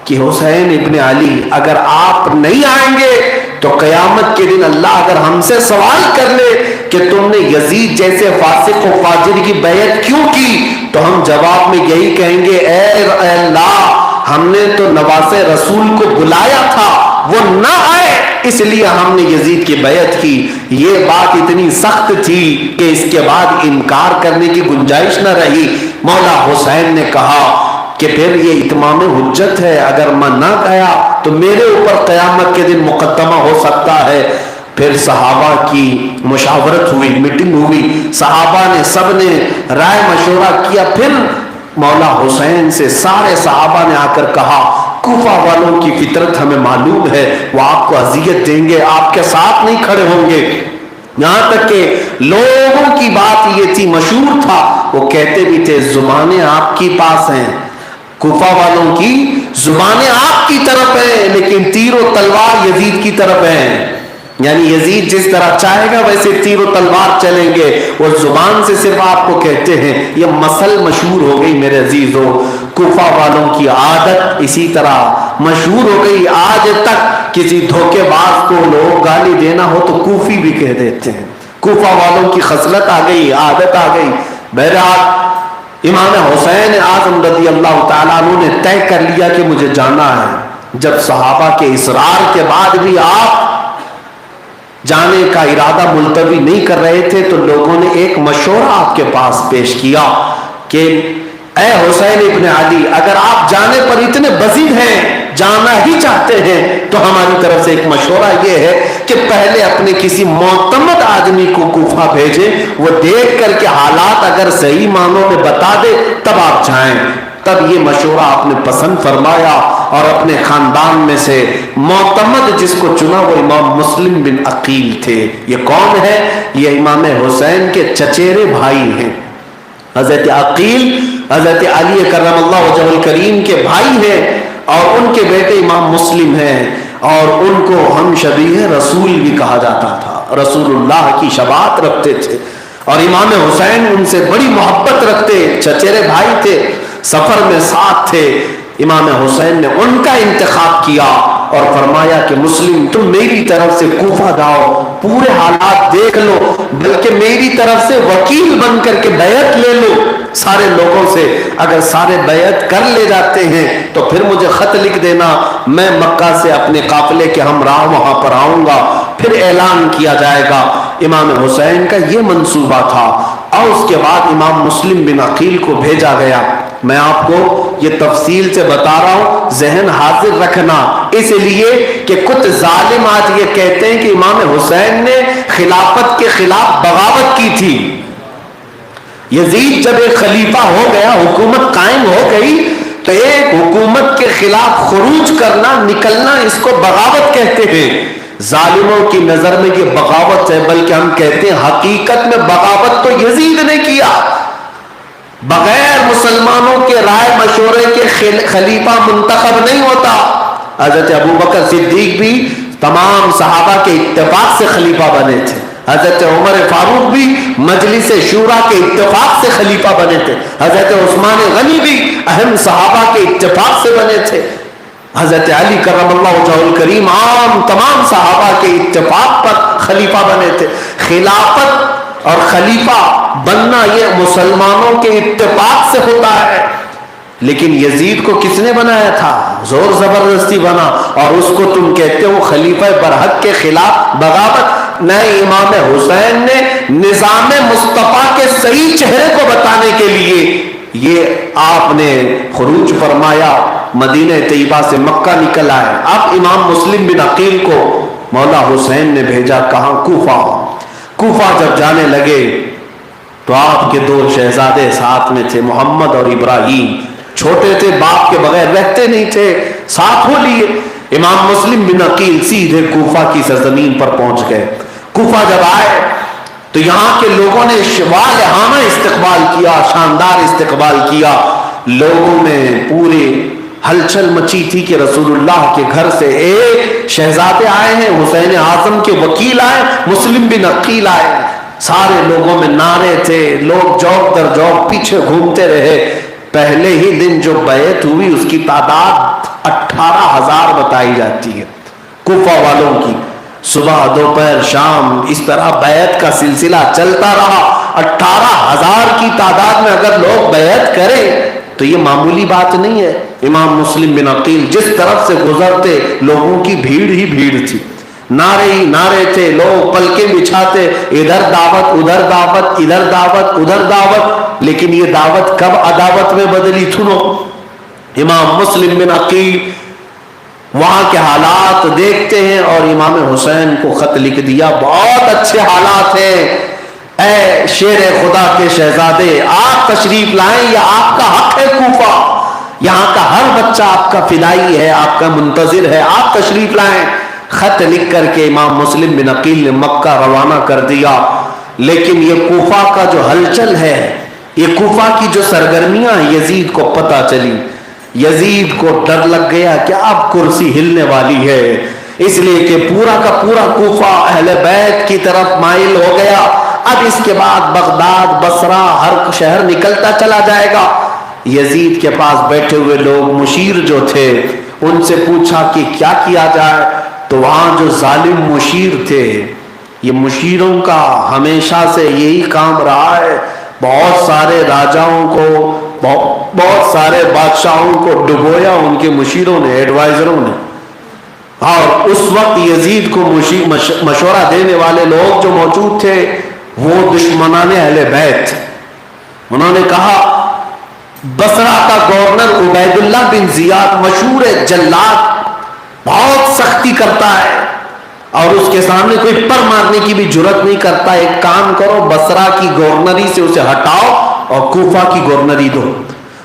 کہ حسین ابن علی اگر آپ نہیں آئیں گے تو قیامت کے دن اللہ اگر ہم سے سوال کر لے کہ تم نے یزید جیسے فاسق و فاجر کی بیعت کیوں کی, تو ہم جواب میں یہی کہیں گے اے اللہ, ہم نے تو نواز رسول کو بلایا تھا, وہ نہ آئے اس لیے ہم نے یزید کی بیعت کی. یہ بات اتنی سخت تھی کہ اس کے بعد انکار کرنے کی گنجائش نہ رہی. مولا حسین نے کہا کہ پھر یہ اتمام حجت ہے، اگر میں نہ گیا تو میرے اوپر قیامت کے دن مقدمہ ہو سکتا ہے. پھر صحابہ کی مشاورت ہوئی، میٹنگ ہوئی، صحابہ نے سب نے رائے مشورہ کیا. پھر مولا حسین سے سارے صحابہ نے آ کر کہا کوفہ والوں کی فطرت ہمیں معلوم ہے، وہ آپ کو اذیت دیں گے، آپ کے ساتھ نہیں کھڑے ہوں گے. یہاں تک کہ لوگوں کی بات یہ تھی، مشہور تھا، وہ کہتے بھی تھے زبانیں آپ کی پاس ہیں، کوفہ والوں کی زبانیں آپ کی طرف ہیں لیکن تیر و تلوار یزید کی طرف ہیں. یعنی یزید جس طرح چاہے گا ویسے تیر و تلوار چلیں گے، وہ زبان سے صرف آپ کو کہتے ہیں. یہ مسل مشہور ہو گئی میرے عزیزوں. کوفہ والوں کی عادت اسی طرح مشہور ہو گئی. آج تک کسی دھوکے باز کو لوگ گالی دینا ہو تو کوفی بھی کہہ دیتے ہیں. کوفہ والوں کی خصلت آ گئی، عادت آ گئی. بہرحال امام حسین اعظم رضی اللہ تعالیٰ عنہ نے طے کر لیا کہ مجھے جانا ہے. جب صحابہ کے اصرار کے بعد بھی آپ جانے کا ارادہ ملتوی نہیں کر رہے تھے تو لوگوں نے ایک مشورہ آپ کے پاس پیش کیا کہ اے حسین ابن علی، اگر آپ جانے پر اتنے بزید ہیں، جانا ہی چاہتے ہیں، تو ہماری طرف سے ایک مشورہ یہ ہے کہ پہلے اپنے کسی معتمد آدمی کو کوفہ بھیجیں، وہ دیکھ کر کے حالات اگر صحیح معنوں میں بتا دے تب آپ جائیں. تب یہ مشورہ آپ نے پسند فرمایا اور اپنے خاندان میں سے معتمد جس کو چنا وہ امام مسلم بن عقیل تھے. یہ کون ہے؟ یہ امام حسین کے چچیرے بھائی ہیں. حضرت عقیل حضرت علی کرم اللہ وجہہ الکریم کے بھائی ہیں اور ان کے بیٹے امام مسلم ہیں، اور ان کو ہم شبیہ رسول بھی کہا جاتا تھا. رسول اللہ کی شباہت رکھتے تھے اور امام حسین ان سے بڑی محبت رکھتے. چچیرے بھائی تھے، سفر میں ساتھ تھے. امام حسین نے ان کا انتخاب کیا اور فرمایا کہ مسلم تم میری طرف سے کوفہ جاؤ، پورے حالات دیکھ لو، بلکہ میری طرف سے وکیل بن کر کے بیعت لے لو سارے لوگوں سے. اگر سارے بیعت کر لے جاتے ہیں تو پھر مجھے خط لکھ دینا، میں مکہ سے اپنے قافلے کے ہمراہ وہاں پر آؤں گا، پھر اعلان کیا جائے گا. امام حسین کا یہ منصوبہ تھا. اور اس کے بعد امام مسلم بن عقیل کو بھیجا گیا. میں آپ کو یہ تفصیل سے بتا رہا ہوں، ذہن حاضر رکھنا، اس لیے کہ کچھ ظالم آج یہ کہتے ہیں کہ امام حسین نے خلافت کے خلاف بغاوت کی تھی. یزید جب ایک خلیفہ ہو گیا، حکومت قائم ہو گئی، تو ایک حکومت کے خلاف خروج کرنا، نکلنا، اس کو بغاوت کہتے ہیں. ظالموں کی نظر میں یہ بغاوت ہے، بلکہ ہم کہتے ہیں حقیقت میں بغاوت تو یزید نے کیا. بغیر مسلمانوں کے رائے مشورے کے خلیفہ منتخب نہیں ہوتا. حضرت ابوبکر صدیق بھی تمام صحابہ کے اتفاق سے خلیفہ بنے تھے. حضرت عمر فاروق بھی مجلس شورا کے اتفاق سے خلیفہ بنے تھے. حضرت عثمان غنی بھی اہم صحابہ کے اتفاق سے بنے تھے. حضرت علی کرم اللہ وجہہ الکریم عام تمام صحابہ کے اتفاق پر خلیفہ بنے تھے. خلافت اور خلیفہ بننا یہ مسلمانوں کے اتفاق سے ہوتا ہے. لیکن یزید کو کس نے بنایا تھا؟ زور زبردستی بنا، اور اس کو تم کہتے ہو خلیفہ برحق کے خلاف بغاوت. نہیں، امام حسین نے نظام مصطفیٰ کے صحیح چہرے کو بتانے کے لیے یہ آپ نے خروج فرمایا، مدینہ طیبہ سے مکہ نکل آئے. اب امام مسلم بن عقیل کو مولا حسین نے بھیجا کہاں؟ کوفہ. کوفہ جب جانے لگے تو آپ کے دو شہزادے ساتھ میں تھے، محمد اور ابراہیم. چھوٹے تھے، باپ کے بغیر رہتے نہیں تھے، ساتھ ہو لیے. امام مسلم بن عقیل سیدھے کوفہ کی سرزمین پر پہنچ گئے. کوفہ جب آئے تو یہاں کے لوگوں نے والہانہ استقبال کیا، شاندار استقبال کیا. لوگوں میں پورے ہلچل مچی تھی کہ رسول اللہ کے گھر سے ایک شہزادے آئے ہیں، حسین اعظم کے وکیل آئے، مسلم بن عقیل آئے. سارے لوگوں میں نعرے تھے، لوگ جوق در جوق پیچھے گھومتے رہے. پہلے ہی دن جو بیعت ہوئی اس کی تعداد 18,000 بتائی جاتی ہے کوفہ والوں کی. صبح دوپہر شام اس طرح بیعت کا سلسلہ چلتا رہا. 18,000 کی تعداد میں اگر لوگ بیعت کریں تو یہ معمولی بات نہیں ہے. امام مسلم بن عقیل جس طرف سے گزرتے لوگوں کی بھیڑ ہی بھیڑ تھی. نعرے ہی نعرے تھے، لوگ پلکیں بچھاتے، ادھر دعوت ادھر دعوت، ادھر دعوت ادھر دعوت، لیکن یہ دعوت کب عداوت میں بدلی؟ سنو، امام مسلم بن عقیل وہاں کے حالات دیکھتے ہیں اور امام حسین کو خط لکھ دیا، بہت اچھے حالات ہیں، اے شیر خدا کے شہزادے آپ تشریف لائیں، یہ آپ کا حق ہے، کوفہ یہاں کا ہر بچہ آپ کا فدائی ہے، آپ کا منتظر ہے، آپ تشریف لائیں۔ خط لکھ کر کے امام مسلم بن عقیل نے مکہ روانہ کر دیا، لیکن یہ کوفہ کا جو ہلچل ہے، یہ کوفہ کی جو سرگرمیاں یزید کو پتہ چلی، یزید کو ڈر لگ گیا کہ اب کرسی ہلنے والی ہے، اس لیے کہ پورا کا پورا کوفہ اہل بیت کی طرف مائل ہو گیا، اب اس کے بعد بغداد بصرہ ہر شہر نکلتا چلا جائے گا۔ یزید کے پاس بیٹھے ہوئے لوگ مشیر جو تھے ان سے پوچھا کہ کیا کیا جائے، تو وہاں جو ظالم مشیر تھے، یہ مشیروں کا ہمیشہ سے یہی کام رہا ہے، بہت سارے راجاؤں کو، بہت سارے بادشاہوں کو ڈبویا ان کے مشیروں نے، ایڈوائزروں نے، اور اس وقت یزید کو مشورہ دینے والے لوگ جو موجود تھے وہ دشمنان اہل بیت، انہوں نے کہا بصرہ کا گورنر عبید اللہ بن زیاد مشہور جلاد، بہت سختی کرتا ہے اور اس کے سامنے کوئی پر مارنے کی بھی جرت نہیں کرتا، ایک کام کرو بصرہ کی گورنری سے اسے ہٹاؤ اور کوفہ کی گورنری دو۔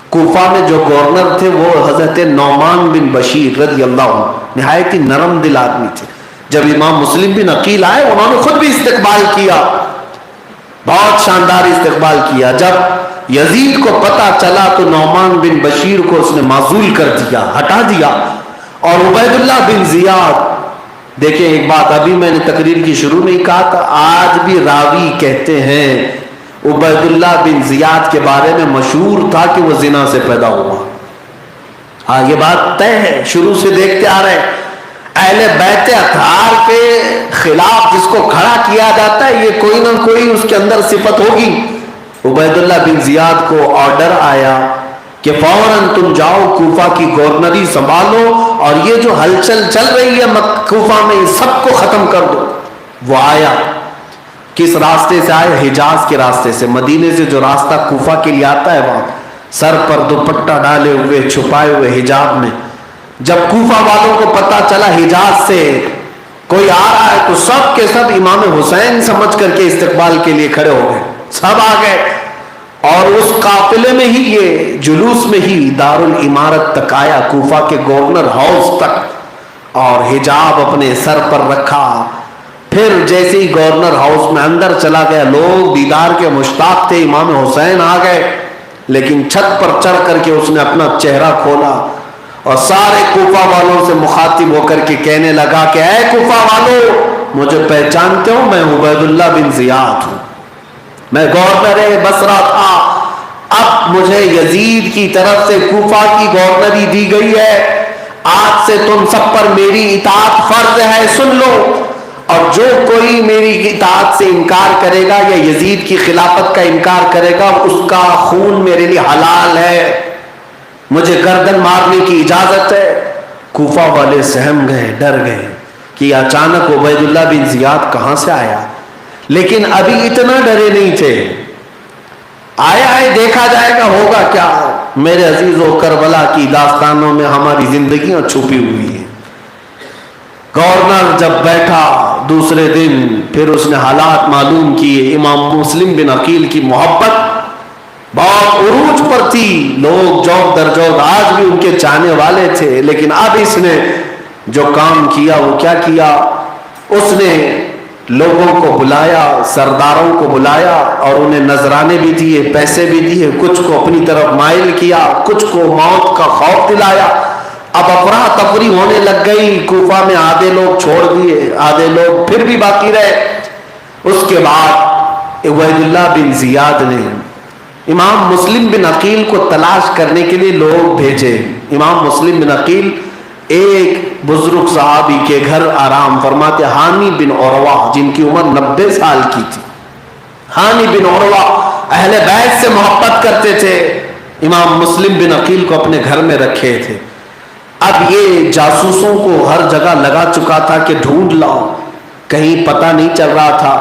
کوفہ میں جو گورنر تھے وہ حضرت نعمان بن بشیر رضی اللہ عنہ، نہایت ہی نرم دل آدمی تھے۔ جب امام مسلم بن عقیل آئے انہوں نے خود بھی استقبال کیا، بہت شاندار استقبال کیا۔ جب یزید کو پتا چلا تو نعمان بن بشیر کو اس نے معزول کر دیا، ہٹا دیا، اور عبید اللہ بن زیاد، دیکھیں ایک بات ابھی میں نے تقریر کی شروع میں کہا تھا، آج بھی راوی کہتے ہیں عبید اللہ بن زیاد کے بارے میں مشہور تھا کہ وہ زنا سے پیدا ہوا۔ ہاں یہ بات طے ہے، شروع سے دیکھتے آ رہے ہیں، اہل بیت اطہار کے خلاف جس کو کھڑا کیا جاتا ہے یہ کوئی نہ کوئی اس کے اندر صفت ہوگی۔ عبید اللہ بن زیاد کو آرڈر آیا کہ فوراً تم جاؤ کوفہ کی گورنری سنبھالو اور یہ جو ہلچل چل رہی ہے کوفہ میں اس سب کو ختم کر دو۔ وہ آیا، کس راستے سے آئے؟ حجاز کے راستے سے، مدینے سے جو راستہ کوفہ کے لیے آتا ہے وہاں، سر پر دوپٹہ ڈالے ہوئے چھپائے ہوئے حجاب میں۔ جب کوفہ والوں کو پتا چلا حجاز سے کوئی آ رہا ہے تو سب کے سب امام حسین سمجھ کر کے استقبال کے لیے کھڑے ہو گئے، سب آ گئے، اور اس قافلے میں ہی یہ جلوس میں ہی دارالامارت تک آیا، کوفہ کے گورنر ہاؤس تک، اور حجاب اپنے سر پر رکھا۔ پھر جیسے ہی گورنر ہاؤس میں اندر چلا گیا، لوگ دیدار کے مشتاق تھے، امام حسین آ گئے، لیکن چھت پر چڑھ کر کے اس نے اپنا چہرہ کھولا اور سارے کوفہ والوں سے مخاطب ہو کر کے کہنے لگا کہ اے کوفہ والوں، مجھے پہچانتے ہو؟ میں عبید اللہ بن زیاد ہوں، میں گورنر بصرہ تھا، اب مجھے یزید کی طرف سے کوفہ کی گورنری دی گئی ہے، آج سے تم سب پر میری اطاعت فرض ہے، سن لو، اور جو کوئی میری اطاعت سے انکار کرے گا یا یزید کی خلافت کا انکار کرے گا اس کا خون میرے لیے حلال ہے، مجھے گردن مارنے کی اجازت ہے۔ کوفہ والے سہم گئے، ڈر گئے کہ اچانک عبید اللہ بن زیاد کہاں سے آیا، لیکن ابھی اتنا ڈرے نہیں تھے، آیا ہے دیکھا جائے گا ہوگا کیا۔ میرے عزیزو، کربلا کی داستانوں میں ہماری زندگیاں چھپی ہوئی ہیں۔ گورنر جب بیٹھا دوسرے دن، پھر اس نے حالات معلوم کیے، امام مسلم بن عقیل کی محبت بہت عروج پر تھی، لوگ جوق در جوق آج بھی ان کے چاہنے والے تھے، لیکن اب اس نے جو کام کیا وہ کیا کیا، اس نے لوگوں کو بلایا، سرداروں کو بلایا اور انہیں نذرانے بھی دیے، پیسے بھی دیے، کچھ کو اپنی طرف مائل کیا، کچھ کو موت کا خوف دلایا۔ اب افراتفری ہونے لگ گئی، کوفہ میں آدھے لوگ چھوڑ دیے، آدھے لوگ پھر بھی باقی رہے۔ اس کے بعد عبید اللہ بن زیاد نے امام مسلم بن عقیل کو تلاش کرنے کے لیے لوگ بھیجے۔ امام مسلم بن عقیل ایک بزرگ صحابی کے گھر آرام فرماتے، ہانی بن عروہ، جن کی عمر 90 سال کی تھی۔ ہانی بن عروہ اہل بیت سے محبت کرتے تھے، امام مسلم بن عقیل کو اپنے گھر میں رکھے تھے۔ اب یہ جاسوسوں کو ہر جگہ لگا چکا تھا کہ ڈھونڈ لاؤ، کہیں پتہ نہیں چل رہا تھا۔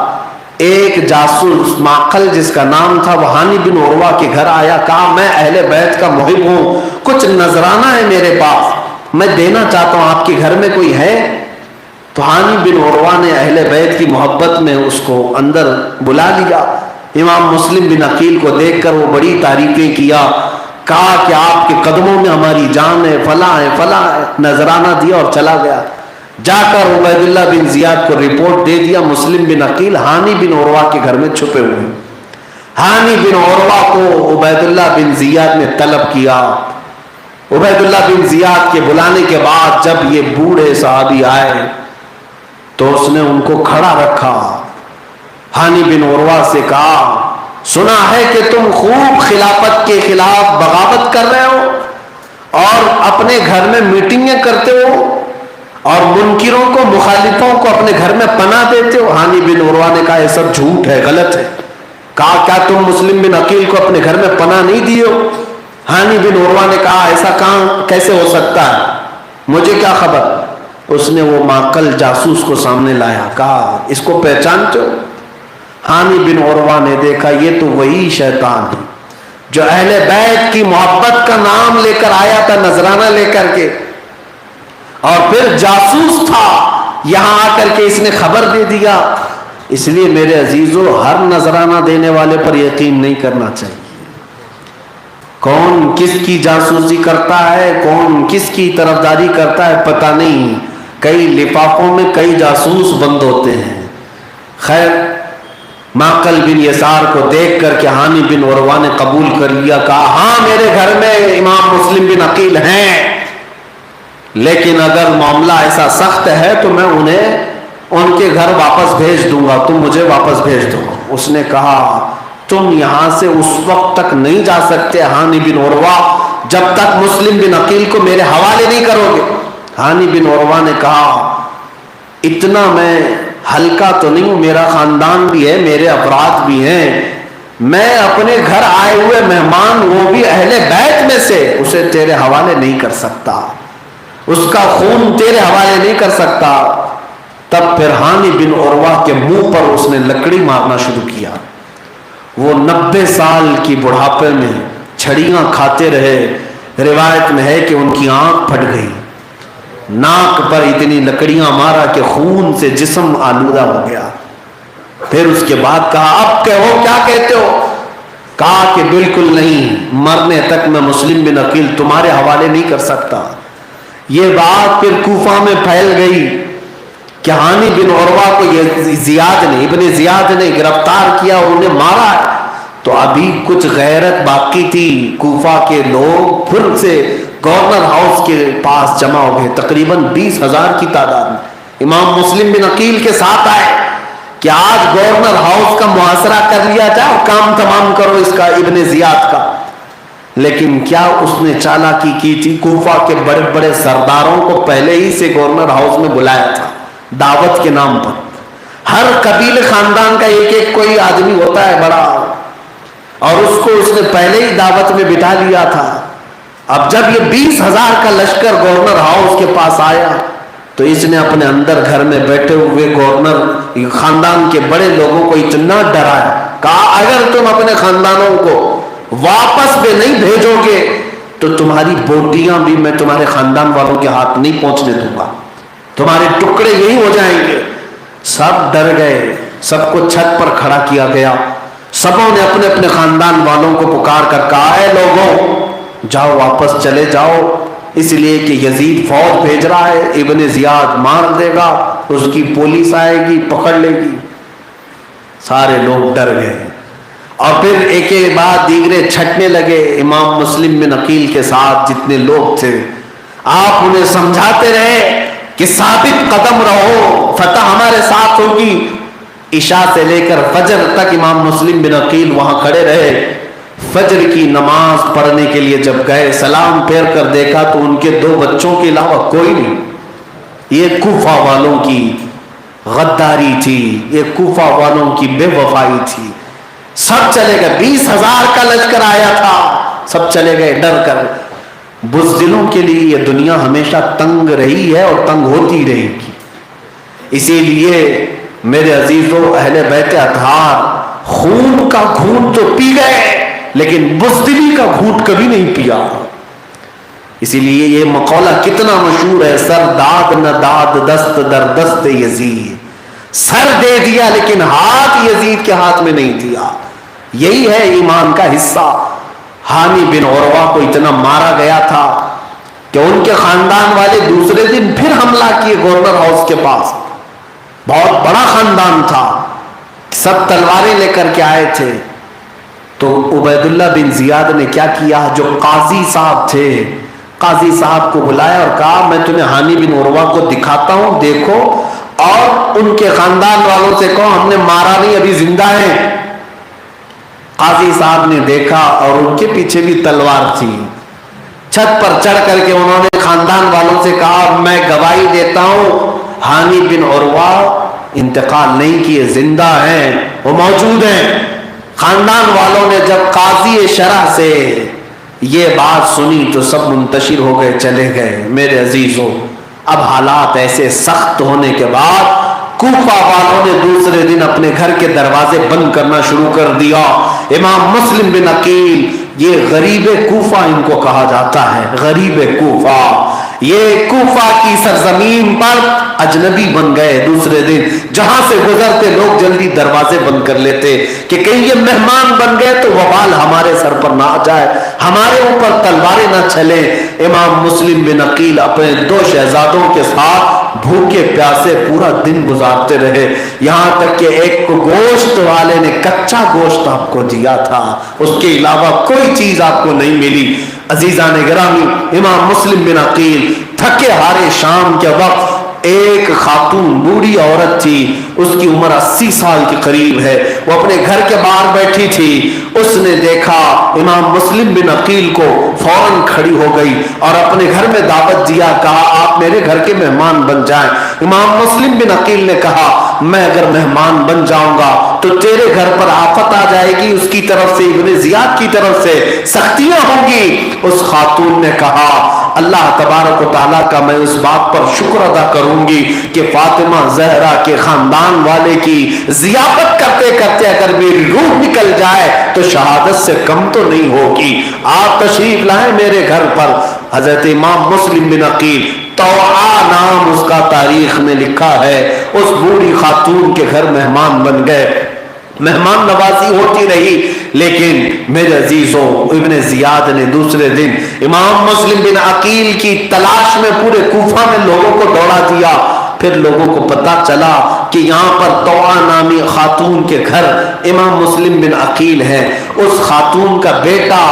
ایک جاسوس معقل جس کا نام تھا وہ ہانی بن عروہ کے گھر آیا، کہا میں اہل بیت کا محب ہوں، کچھ نذرانہ ہے میرے پاس، میں دینا چاہتا ہوں، آپ کے گھر میں کوئی ہے؟ تو ہانی بن عروہ نے اہل بیت کی محبت میں اس کو اندر بلا لیا۔ امام مسلم بن عقیل کو دیکھ کر وہ بڑی تعریفیں کیا، کہا کہ آپ کے قدموں میں ہماری جان ہے، فلاں ہے فلاں ہے، نذرانہ دیا اور چلا گیا۔ جا کر عبید اللہ بن زیاد کو رپورٹ دے دیا، مسلم بن عقیل ہانی بن عروہ کے گھر میں چھپے ہوئے۔ ہانی بن عروہ کو عبید اللہ بن زیاد نے طلب کیا۔ عبید اللہ بن زیاد کے بلانے کے بعد جب یہ بوڑھے صحابی آئے تو اس نے ان کو کھڑا رکھا، ہانی بن عروہ سے کہا سنا ہے کہ تم خوب خلافت کے خلاف بغاوت کر رہے ہو اور اپنے گھر میں میٹنگیں کرتے ہو اور منکروں کو، مخالفوں کو اپنے گھر میں پناہ دیتے ہو۔ ہانی بن عروہ نے کہا یہ سب جھوٹ ہے، غلط ہے۔ کہا کیا تم مسلم بن عقیل کو اپنے گھر میں پناہ نہیں دی ہو؟ ہانی بن عروہ نے کہا ایسا کہاں کیسے ہو سکتا ہے، مجھے کیا خبر۔ اس نے وہ معقل جاسوس کو سامنے لایا، کہا اس کو پہچانتے ہو؟ ہانی بن عروہ نے دیکھا یہ تو وہی شیطان ہے جو اہل بیت کی محبت کا نام لے کر آیا تھا نذرانہ لے کر کے، اور پھر جاسوس تھا، یہاں آ کر کے اس نے خبر دے دیا۔ اس لیے میرے عزیزو ہر نذرانہ دینے والے پر یقین نہیں کرنا چاہیے۔ کون کس کی جاسوسی کرتا ہے، کون کس کی طرفداری کرتا ہے پتہ نہیں، کئی لفافوں میں کئی جاسوس بند ہوتے ہیں۔ خیر معقل بن یسار کو دیکھ کر کے ہانی بن عروہ نے قبول کر لیا، کہا ہاں میرے گھر میں امام مسلم بن عقیل ہیں، لیکن اگر معاملہ ایسا سخت ہے تو میں انہیں ان کے گھر واپس بھیج دوں گا، تم مجھے واپس بھیج دو۔ اس نے کہا تم یہاں سے اس وقت تک نہیں جا سکتے ہانی بن عروہ جب تک مسلم بن عقیل کو میرے حوالے نہیں کرو گے۔ ہانی بن عروہ نے کہا اتنا میں ہلکا تو نہیں ہوں، میرا خاندان بھی ہے، میرے افراد بھی ہیں، میں اپنے گھر آئے ہوئے مہمان وہ بھی اہل بیت میں سے اسے تیرے حوالے نہیں کر سکتا، اس کا خون تیرے حوالے نہیں کر سکتا۔ تب پھر ہانی بن عروہ کے منہ پر اس نے لکڑی مارنا شروع کیا۔ وہ 90 سال کی بڑھاپے میں چھڑیاں کھاتے رہے، روایت میں ہے کہ ان کی آنکھ پھٹ گئی، ناک پر اتنی لکڑیاں مارا کہ خون سے جسم آلودہ ہو گیا۔ پھر اس کے بعد کہا اب کہو کیا کہتے ہو؟ کہا کہ بالکل نہیں، مرنے تک میں مسلم بن عقیل تمہارے حوالے نہیں کر سکتا۔ یہ بات پھر کوفہ میں پھیل گئی کہ ہانی بن عروہ کو ابن زیاد نے گرفتار کیا اور انہیں مارا ہے۔ تو ابھی کچھ غیرت باقی تھی، کوفہ کے لوگ پھر سے گورنر ہاؤس کے پاس جمع ہو گئے، تقریباً 20,000 کی تعداد میں امام مسلم بن عقیل کے ساتھ آئے کہ آج گورنر ہاؤس کا محاصرہ کر لیا جائے اور کام تمام کرو اس کا، ابن زیاد کا۔ لیکن کیا اس نے چالاکی کی تھی، کوفہ کے بڑے بڑے سرداروں کو پہلے ہی سے گورنر ہاؤس میں بلایا تھا دعوت کے نام پر۔ ہر قبیلے خاندان کا ایک ایک کوئی آدمی ہوتا ہے بڑا، اور اس کو اس نے پہلے ہی دعوت میں بٹھا لیا تھا۔ اب جب یہ 20,000 کا لشکر گورنر ہاؤس کے پاس آیا تو اس نے اپنے اندر گھر میں بیٹھے ہوئے گورنر خاندان کے بڑے لوگوں کو اتنا ڈرایا، کہا اگر تم اپنے خاندانوں کو واپس بھی نہیں بھیجو گے تو تمہاری بوٹیاں بھی میں تمہارے خاندان والوں کے ہاتھ نہیں پہنچنے دوں گا، تمہارے ٹکڑے یہی ہو جائیں گے۔ سب ڈر گئے، سب کو چھت پر کھڑا کیا گیا، سبوں نے اپنے اپنے خاندان والوں کو پکار کر کہا اے لوگوں جاؤ واپس چلے جاؤ، اس لیے کہ یزید فوج بھیج رہا ہے، ابن زیاد مار دے گا، اس کی پولیس آئے گی پکڑ لے گی۔ سارے لوگ ڈر گئے اور پھر ایک ایک بعد دیگرے چھٹنے لگے۔ امام مسلم بن عقیل کے ساتھ جتنے لوگ تھے آپ انہیں سمجھاتے رہے کہ ثابت قدم رہو، فتح ہمارے ساتھ ہوگی۔ عشاء سے لے کر فجر تک امام مسلم بن عقیل وہاں کھڑے رہے۔ فجر کی نماز پڑھنے کے لیے جب گئے، سلام پھیر کر دیکھا تو ان کے 2 بچوں کے علاوہ کوئی نہیں۔ یہ کوفہ والوں کی غداری تھی، یہ کوفہ والوں کی بے وفائی تھی۔ سب چلے گئے، 20,000 کا لشکر آیا تھا، سب چلے گئے ڈر کر۔ بزدلوں کے لیے یہ دنیا ہمیشہ تنگ رہی ہے اور تنگ ہوتی رہے گی. اسی لیے میرے عزیزوں، اہل بیت اطہار خون کا گھونٹ تو پی گئے لیکن بزدلی کا گھونٹ کبھی نہیں پیا. اسی لیے یہ مقولہ کتنا مشہور ہے، سر داد نہ داد دست در دست یزید. سر دے دیا لیکن ہاتھ یزید کے ہاتھ میں نہیں دیا. یہی ہے ایمان کا حصہ. ہانی بن عروہ کو اتنا مارا گیا تھا کہ ان کے خاندان والے دوسرے دن پھر حملہ کیے گورنر ہاؤس کے پاس. بہت بڑا خاندان تھا، سب تلواریں لے کر کے آئے تھے. تو عبید اللہ بن زیاد نے کیا کیا، جو قاضی صاحب تھے، قاضی صاحب کو بلایا اور کہا میں تمہیں ہانی بن عروہ کو دکھاتا ہوں، دیکھو اور ان کے خاندان والوں سے کہو ہم نے مارا نہیں، ابھی زندہ ہیں. قاضی صاحب نے دیکھا اور ان کے پیچھے بھی تلوار تھی. چھت پر چڑھ کر کے انہوں نے خاندان والوں سے کہا میں گواہی دیتا ہوں ہانی بن عروہ انتقال نہیں کیے، زندہ ہیں، وہ موجود ہیں. خاندان والوں نے جب قاضی شرع سے یہ بات سنی تو سب منتشر ہو گئے، چلے گئے. میرے عزیزوں، اب حالات ایسے سخت ہونے کے بعد کوفہ والوں نے دوسرے دن اپنے گھر کے دروازے بند کرنا شروع کر دیا. امام مسلم بن عقیل، یہ غریب کوفہ ان کو کہا جاتا ہے، غریب کوفہ. یہ کوفہ کی سرزمین پر اجنبی بن گئے. دوسرے دن جہاں سے گزرتے لوگ جلدی دروازے بند کر لیتے کہ کہیں یہ مہمان بن گئے تو وبال ہمارے سر پر نہ آ جائے، ہمارے اوپر تلواریں نہ چلیں. امام مسلم بن عقیل اپنے 2 شہزادوں کے ساتھ بھوکے پیاسے پورا دن گزارتے رہے، یہاں تک کہ ایک گوشت والے نے کچا گوشت آپ کو دیا تھا، اس کے علاوہ کوئی چیز آپ کو نہیں ملی. عزیزان گرامی، امام مسلم بن عقیل تھکے ہارے شام کے وقت ایک خاتون بوڑھی عورت تھی، اس کی عمر 80 سال کے قریب ہے، وہ اپنے گھر کے باہر بیٹھی تھی. اس نے دیکھا امام مسلم بن عقیل کو، فوراً کھڑی ہو گئی اور اپنے گھر میں دعوت دیا، کہا آپ میرے گھر کے مہمان بن جائیں. امام مسلم بن عقیل نے کہا میں اگر مہمان بن جاؤں گا تو تیرے گھر پر آفت آ جائے گی، اس کی طرف سے ابن زیاد کی طرف سے سختیاں ہوں گی. اس خاتون نے کہا اللہ تبارک و تعالیٰ کا میں اس بات پر شکر ادا کروں گی کہ فاطمہ زہرا کے خاندان والے کی ضیافت کرتے کرتے اگر میری روح نکل جائے تو شہادت سے کم تو نہیں ہوگی. آپ تشریف لائیں میرے گھر پر. حضرت امام مسلم بن عقیل، توعا نام اس کا تاریخ میں لکھا ہے، اس بوڑھی خاتون کے گھر مہمان بن گئے. مہمان نوازی ہوتی رہی، لیکن میرے عزیزوں ابن زیاد نے دوسرے دن امام مسلم بن عقیل کی تلاش میں پورے کوفہ میں لوگوں کو دوڑا دیا. پھر لوگوں کو پتا چلا کہ یہاں پر توعا نامی خاتون کے گھر امام مسلم بن عقیل ہے. اس خاتون کا بیٹا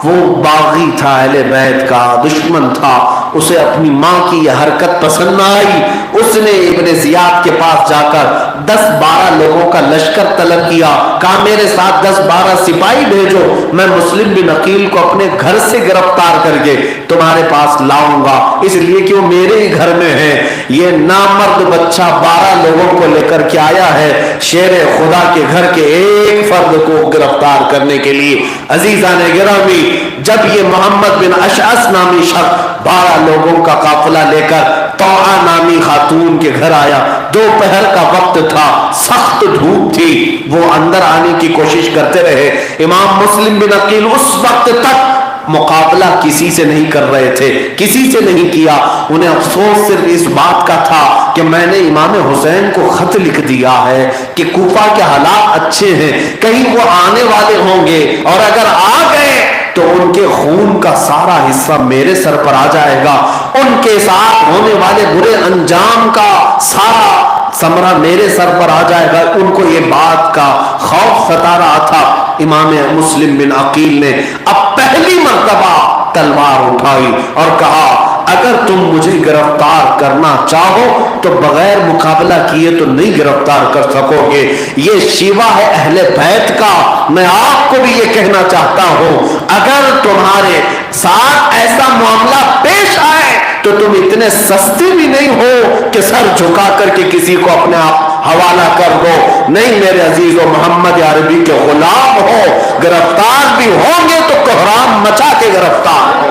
وہ باغی تھا، اہل بیت کا دشمن تھا، اسے اپنی ماں کی یہ حرکت پسند نہ آئی. اس نے ابن زیاد کے پاس جا کر 10-12 لوگوں کا لشکر طلب کیا، کہا میرے ساتھ 10-12 سپاہی بھیجو، میں مسلم بن عقیل کو اپنے گھر سے گرفتار کر کے تمہارے پاس لاؤں گا، اس لیے کہ وہ میرے ہی گھر میں ہے. یہ نامرد بچہ 12 لوگوں کو لے کر کے آیا ہے شیر خدا کے گھر کے ایک فرد کو گرفتار کرنے کے لیے. عزیزان گرامی، جب یہ محمد بن اشعث نامی شخص 12 لوگوں کا قافلہ لے کر توعا نامی خاتون کے گھر آیا، دوپہر کا وقت تھا، سخت دھوپ تھی، وہ اندر آنے کی کوشش کرتے رہے. امام مسلم بن عقیل اس وقت تک مقابلہ کسی سے نہیں کر رہے تھے، کسی سے نہیں کیا. انہیں افسوس صرف اس بات کا تھا کہ میں نے امام حسین کو خط لکھ دیا ہے کہ کوفہ کے حالات اچھے ہیں، کہیں وہ آنے والے ہوں گے اور اگر آ گئے تو ان کے خون کا سارا حصہ میرے سر پر آ جائے گا، ان کے ساتھ ہونے والے برے انجام کا سارا ثمرہ میرے سر پر آ جائے گا. ان کو یہ بات کا خوف ستا رہا تھا. امام مسلم بن عقیل نے اب پہلی مرتبہ تلوار اٹھائی اور کہا اگر تم مجھے گرفتار کرنا چاہو تو بغیر مقابلہ کیے تو نہیں گرفتار کر سکو گے. یہ شیوا ہے اہل بیت کا. میں آپ کو بھی یہ کہنا چاہتا ہوں اگر تمہارے ساتھ ایسا معاملہ پیش آئے تو تم اتنے سستے بھی نہیں ہو کہ سر جھکا کر کے کسی کو اپنے آپ حوالہ کر دو. نہیں میرے عزیزو، محمد عربی کے غلام ہو، گرفتار بھی ہوں گے تو کوہرام مچا کے گرفتار ہو.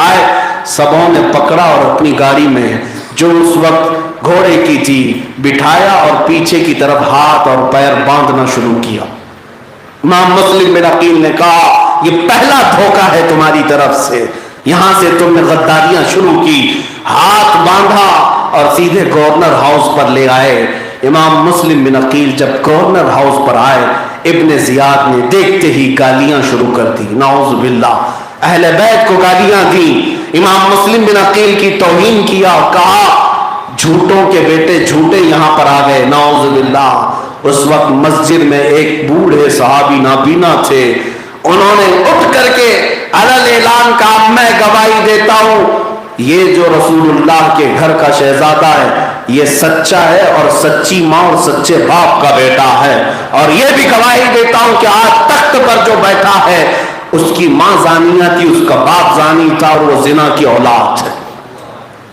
آئے، سبوں نے پکڑا اور اپنی گاڑی میں جو اس وقت گھوڑے کی تھی بٹھایا اور پیچھے کی طرف ہاتھ اور پیر باندھنا شروع کیا۔ امام مسلم بن عقیل نے کہا یہ پہلا دھوکہ ہے تمہاری طرف سے، یہاں سے تم نے غداریاں شروع کی۔ ہاتھ باندھا اور سیدھے گورنر ہاؤس پر لے آئے۔ امام مسلم بن عقیل جب گورنر ہاؤس پر آئے، ابن زیاد نے دیکھتے ہی گالیاں شروع کر دی، نعوذ باللہ، اہل بیت کو گالیاں دی، امام مسلم بن عقیل کی توہین کیا اور کہا جھوٹوں کے بیٹے جھوٹے یہاں پر آ گئے، نعوذ باللہ۔ اس وقت مسجد میں ایک بوڑھے صحابی نابینا تھے، انہوں نے اٹھ کر کے علل اعلان کہا میں گواہی دیتا ہوں یہ جو رسول اللہ کے گھر کا شہزادہ ہے یہ سچا ہے اور سچی ماں اور سچے باپ کا بیٹا ہے، اور یہ بھی گواہی دیتا ہوں کہ آج تخت پر جو بیٹھا ہے اس کی ماں زانیہ تھی، اس کا باپ زانی تھا اور وہ زنا کی اولاد ہے۔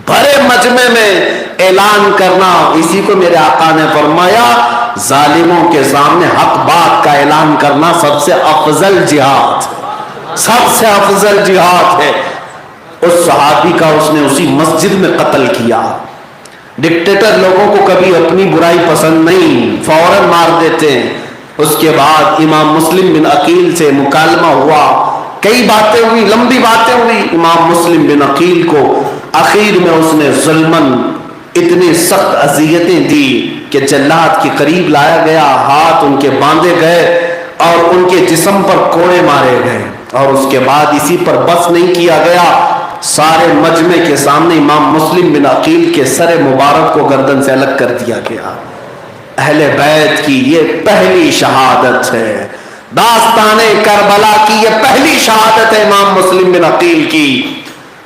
بڑے مجمع میں اعلان کرنا، اسی کو میرے آقا نے فرمایا ظالموں کے سامنے حق بات کا اعلان کرنا سب سے افضل جہاد، سب سے افضل جہاد ہے۔ اس صحابی کا اس نے اسی مسجد میں قتل کیا۔ ڈکٹیٹر لوگوں کو کبھی اپنی برائی پسند نہیں، فوراً مار دیتے ہیں۔ اس کے بعد امام مسلم بن عقیل سے مکالمہ ہوا، کئی باتیں ہوئی، لمبی باتیں ہوئی۔ امام مسلم بن عقیل کو آخر میں اس نے ظلماً اتنی سخت اذیتیں دی کہ جلاد کے قریب لایا گیا، ہاتھ ان کے باندھے گئے اور ان کے جسم پر کوڑے مارے گئے، اور اس کے بعد اسی پر بس نہیں کیا گیا، سارے مجمع کے سامنے امام مسلم بن عقیل کے سر مبارک کو گردن سے الگ کر دیا گیا۔ اہل بیت کی یہ پہلی شہادت ہے، داستان کربلا کی یہ پہلی شہادت ہے امام مسلم بن عقیل کی۔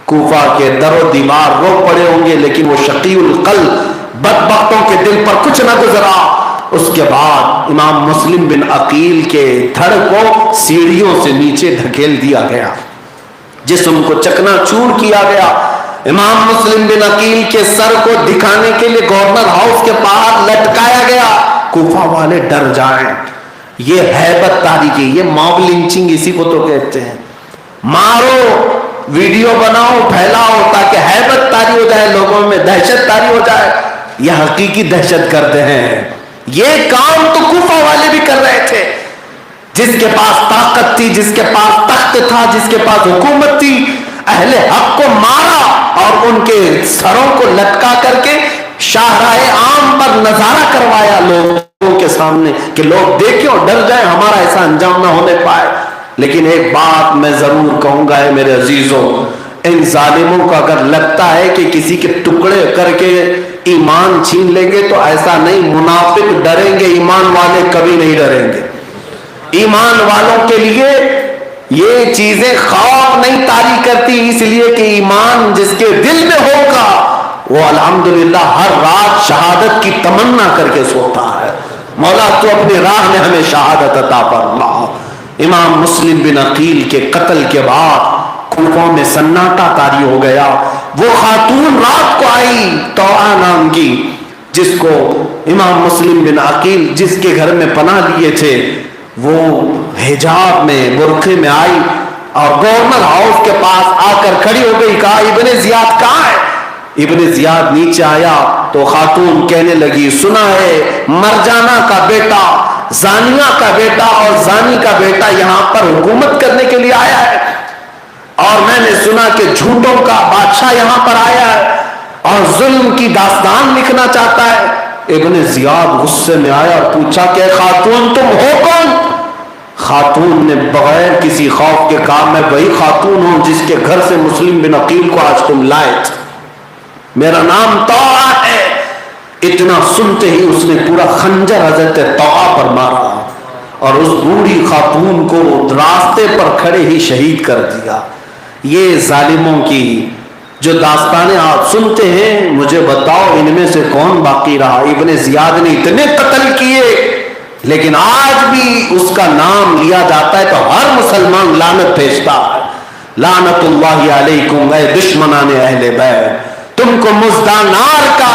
کوفہ کے در و دیوار رو پڑے ہوں گے لیکن وہ شقی القلب بدبختوں کے دل پر کچھ نہ گزرا۔ اس کے بعد امام مسلم بن عقیل کے دھڑ کو سیڑھیوں سے نیچے دھکیل دیا گیا، جسم کو چکنا چور کیا گیا۔ امام مسلم بن عقیل کے سر کو دکھانے کے لیے گورنر ہاؤس کے باہر لٹکایا گیا، کوفہ والے ڈر جائیں۔ یہ ہیبت تاریخی، یہ موب لنچنگ اسی کو تو کہتے ہیں، مارو، ویڈیو بناؤ، پھیلاؤ تاکہ ہیبت تاری ہو جائے، لوگوں میں دہشت تاری ہو جائے۔ یہ حقیقی دہشت گرد ہیں۔ یہ کام تو کوفہ والے بھی کر رہے تھے، جس کے پاس طاقت تھی، جس کے پاس تخت تھا، جس کے پاس حکومت تھی، اہل حق کو مارا اور ان کے سروں کو لٹکا کر کے شاہراہ عام پر نظارہ کروایا لوگوں کے سامنے کہ لوگ دیکھیں اور ڈر جائیں، ہمارا ایسا انجام نہ ہونے پائے۔ لیکن ایک بات میں ضرور کہوں گا میرے عزیزوں، ان ظالموں کو اگر لگتا ہے کہ کسی کے ٹکڑے کر کے ایمان چھین لیں گے تو ایسا نہیں، منافق ڈریں گے، ایمان والے کبھی نہیں ڈریں گے۔ ایمان والوں کے لیے یہ چیزیں خوف نہیں طاری کرتی، اس لیے کہ ایمان جس کے دل میں ہوگا وہ الحمدللہ ہر رات شہادت کی تمنا کر کے سوتا ہے۔ مولا تو اپنی راہ میں ہمیں شہادت عطا فرما۔ امام مسلم بن عقیل کے قتل کے بعد کوفہ میں سناٹا طاری ہو گیا۔ وہ خاتون رات کو آئی توعہ نام کی، جس کو امام مسلم بن عقیل جس کے گھر میں پناہ لیے تھے، وہ حجاب میں برقعے میں آئی اور گورنر ہاؤس کے پاس آ کر کھڑی ہو گئی، کہا ابن زیاد کہاں ہے؟ ابن زیاد نیچے آیا تو خاتون کہنے لگی سنا ہے مرجانہ کا بیٹا، زانیہ کا بیٹا اور زانی کا بیٹا یہاں پر حکومت کرنے کے لیے آیا ہے، اور میں نے سنا کہ جھوٹوں کا بادشاہ یہاں پر آیا ہے اور ظلم کی داستان لکھنا چاہتا ہے۔ ابن زیاد غصے میں آیا اور پوچھا کہ خاتون تم ہو کون؟ خاتون نے بغیر کسی خوف کے کہا میں وہی خاتون ہوں جس کے گھر سے مسلم بن عقیل کو آج تم لائے تھے، میرا نام طوعہ ہے۔ اتنا سنتے ہی اس نے پورا خنجر حضرت طوعہ پر مارا اور اس بوڑھی خاتون کو راستے پر کھڑے ہی شہید کر دیا۔ یہ ظالموں کی جو داستانیں آپ سنتے ہیں، مجھے بتاؤ ان میں سے کون باقی رہا؟ ابن زیاد نے اتنے قتل کیے لیکن آج بھی اس کا نام لیا جاتا ہے تو ہر مسلمان لعنت بھیجتا ہے۔ لعنت اللہ علیکم اے دشمنان اہل بیت، تم کو مزدانار کا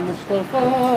Mustafa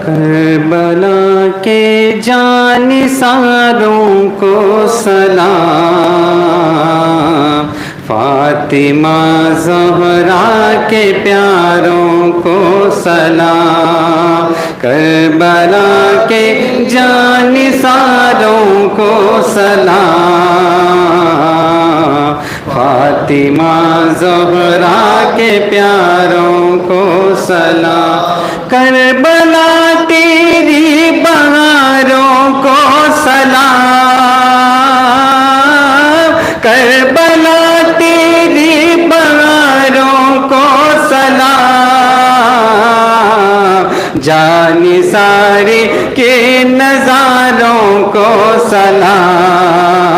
کربلا کے جانثاروں کو سلام، فاطمہ زہرا کے پیاروں کو سلام، کربلا کے جانثاروں کو سلام، فاطمہ زہرا کے پیاروں کو سلام، کربلا تیری بہاروں کو سلام، کربلا تیری بہاروں کو سلام، جانثاری کے نظاروں کو سلام،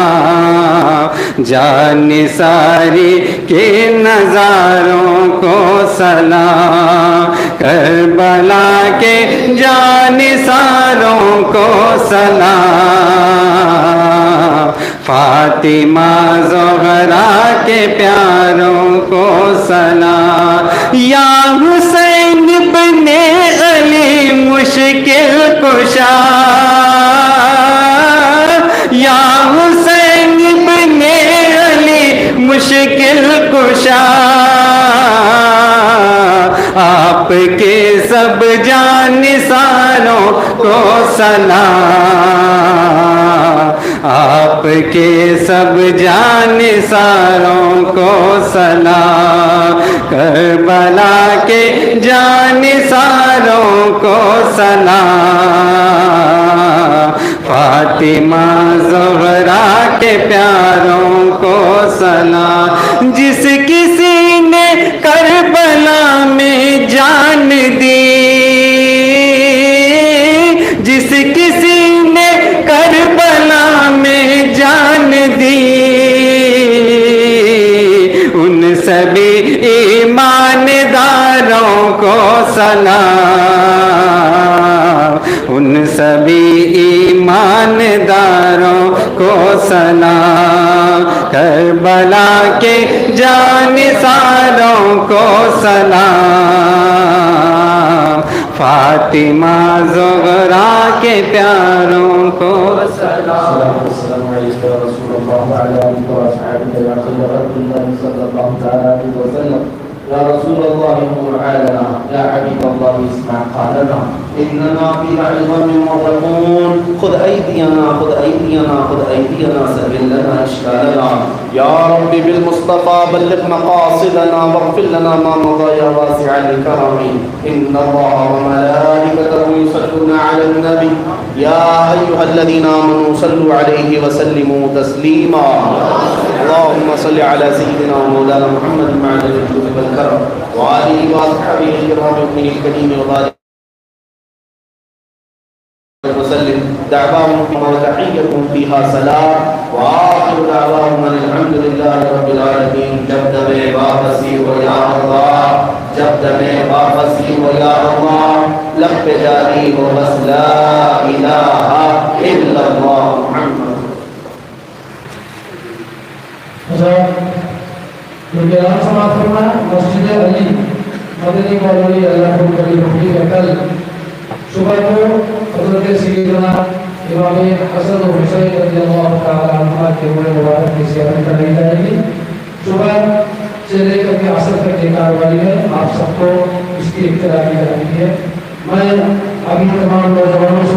جانثاری کے نظاروں کو سلام، کربلا کے جانثاروں کو سلام، فاطمہ زہرا کے پیاروں کو سلام، یا حسین ابن علی مشکل کشا، یا حسین ابن علی مشکل کشا، آپ کے سب جانثاروں کو سلام، آپ کے سب جانثاروں کو سلام، کربلا کے جانثاروں کو سلام، فاطمہ زہرا کے پیاروں کو سلام، جس کسی نے کربلا میں جان دی، جس کسی نے کربلا میں جان دی، ان سبھی ایمانداروں کو سلام، ان سبھی ایمانداروں کو سلام، کربلا کے جانثاروں کو سلام، فاطمہ زہرا کے پیاروں کو سلام۔ السلام علیکم ورحمۃ اللہ وبرکاتہ، یا صلی اللہ علیہ وسلم، یا رسول اللہ تعالی، یا حبیب اللہ اسمع قالنا، اننا فی عظم مغرقون، خذ ایدینا خذ ایدینا خذ ایدینا سهل لنا اشکالنا، یا رب بالمصطفى بلغ مقاصدنا واغفر لنا ما مضى يا واسع الكرم، ان الله وملائكته يصلون على النبي يا ايها الذين امنوا صلوا عليه وسلموا تسليما، اللهم صل على سيدنا ومولانا محمد وعلى اله والكرم وآله واصحابه الكرام الكريم وبارك وسلم، دعواهم وتحيتهم فيها سلام، وآخر دعواهم الحمد لله رب العالمين۔ جب دمے واپسی ہو یا اللہ، جب دمے واپسی ہو یا اللہ، لب پہ جاری ہو بس لا الہ الا اللہ محمد۔ کیونکہ آپ سماعت فرمائیں مسجد علی مدنی کالونی اللہ کری مفتی کا کل صبح کو حضرت سیدنا امام حسن و حسین رضی اللہ تعالی عنہ کے روح مبارک کی زیارت کرائی جائے گی۔ صبح سے لے کر کے عصر تک یہ کارروائی ہے، آپ سب کو اس کی اطلاع دی جا رہی ہے۔ میں ابھی تمام نوجوانوں سے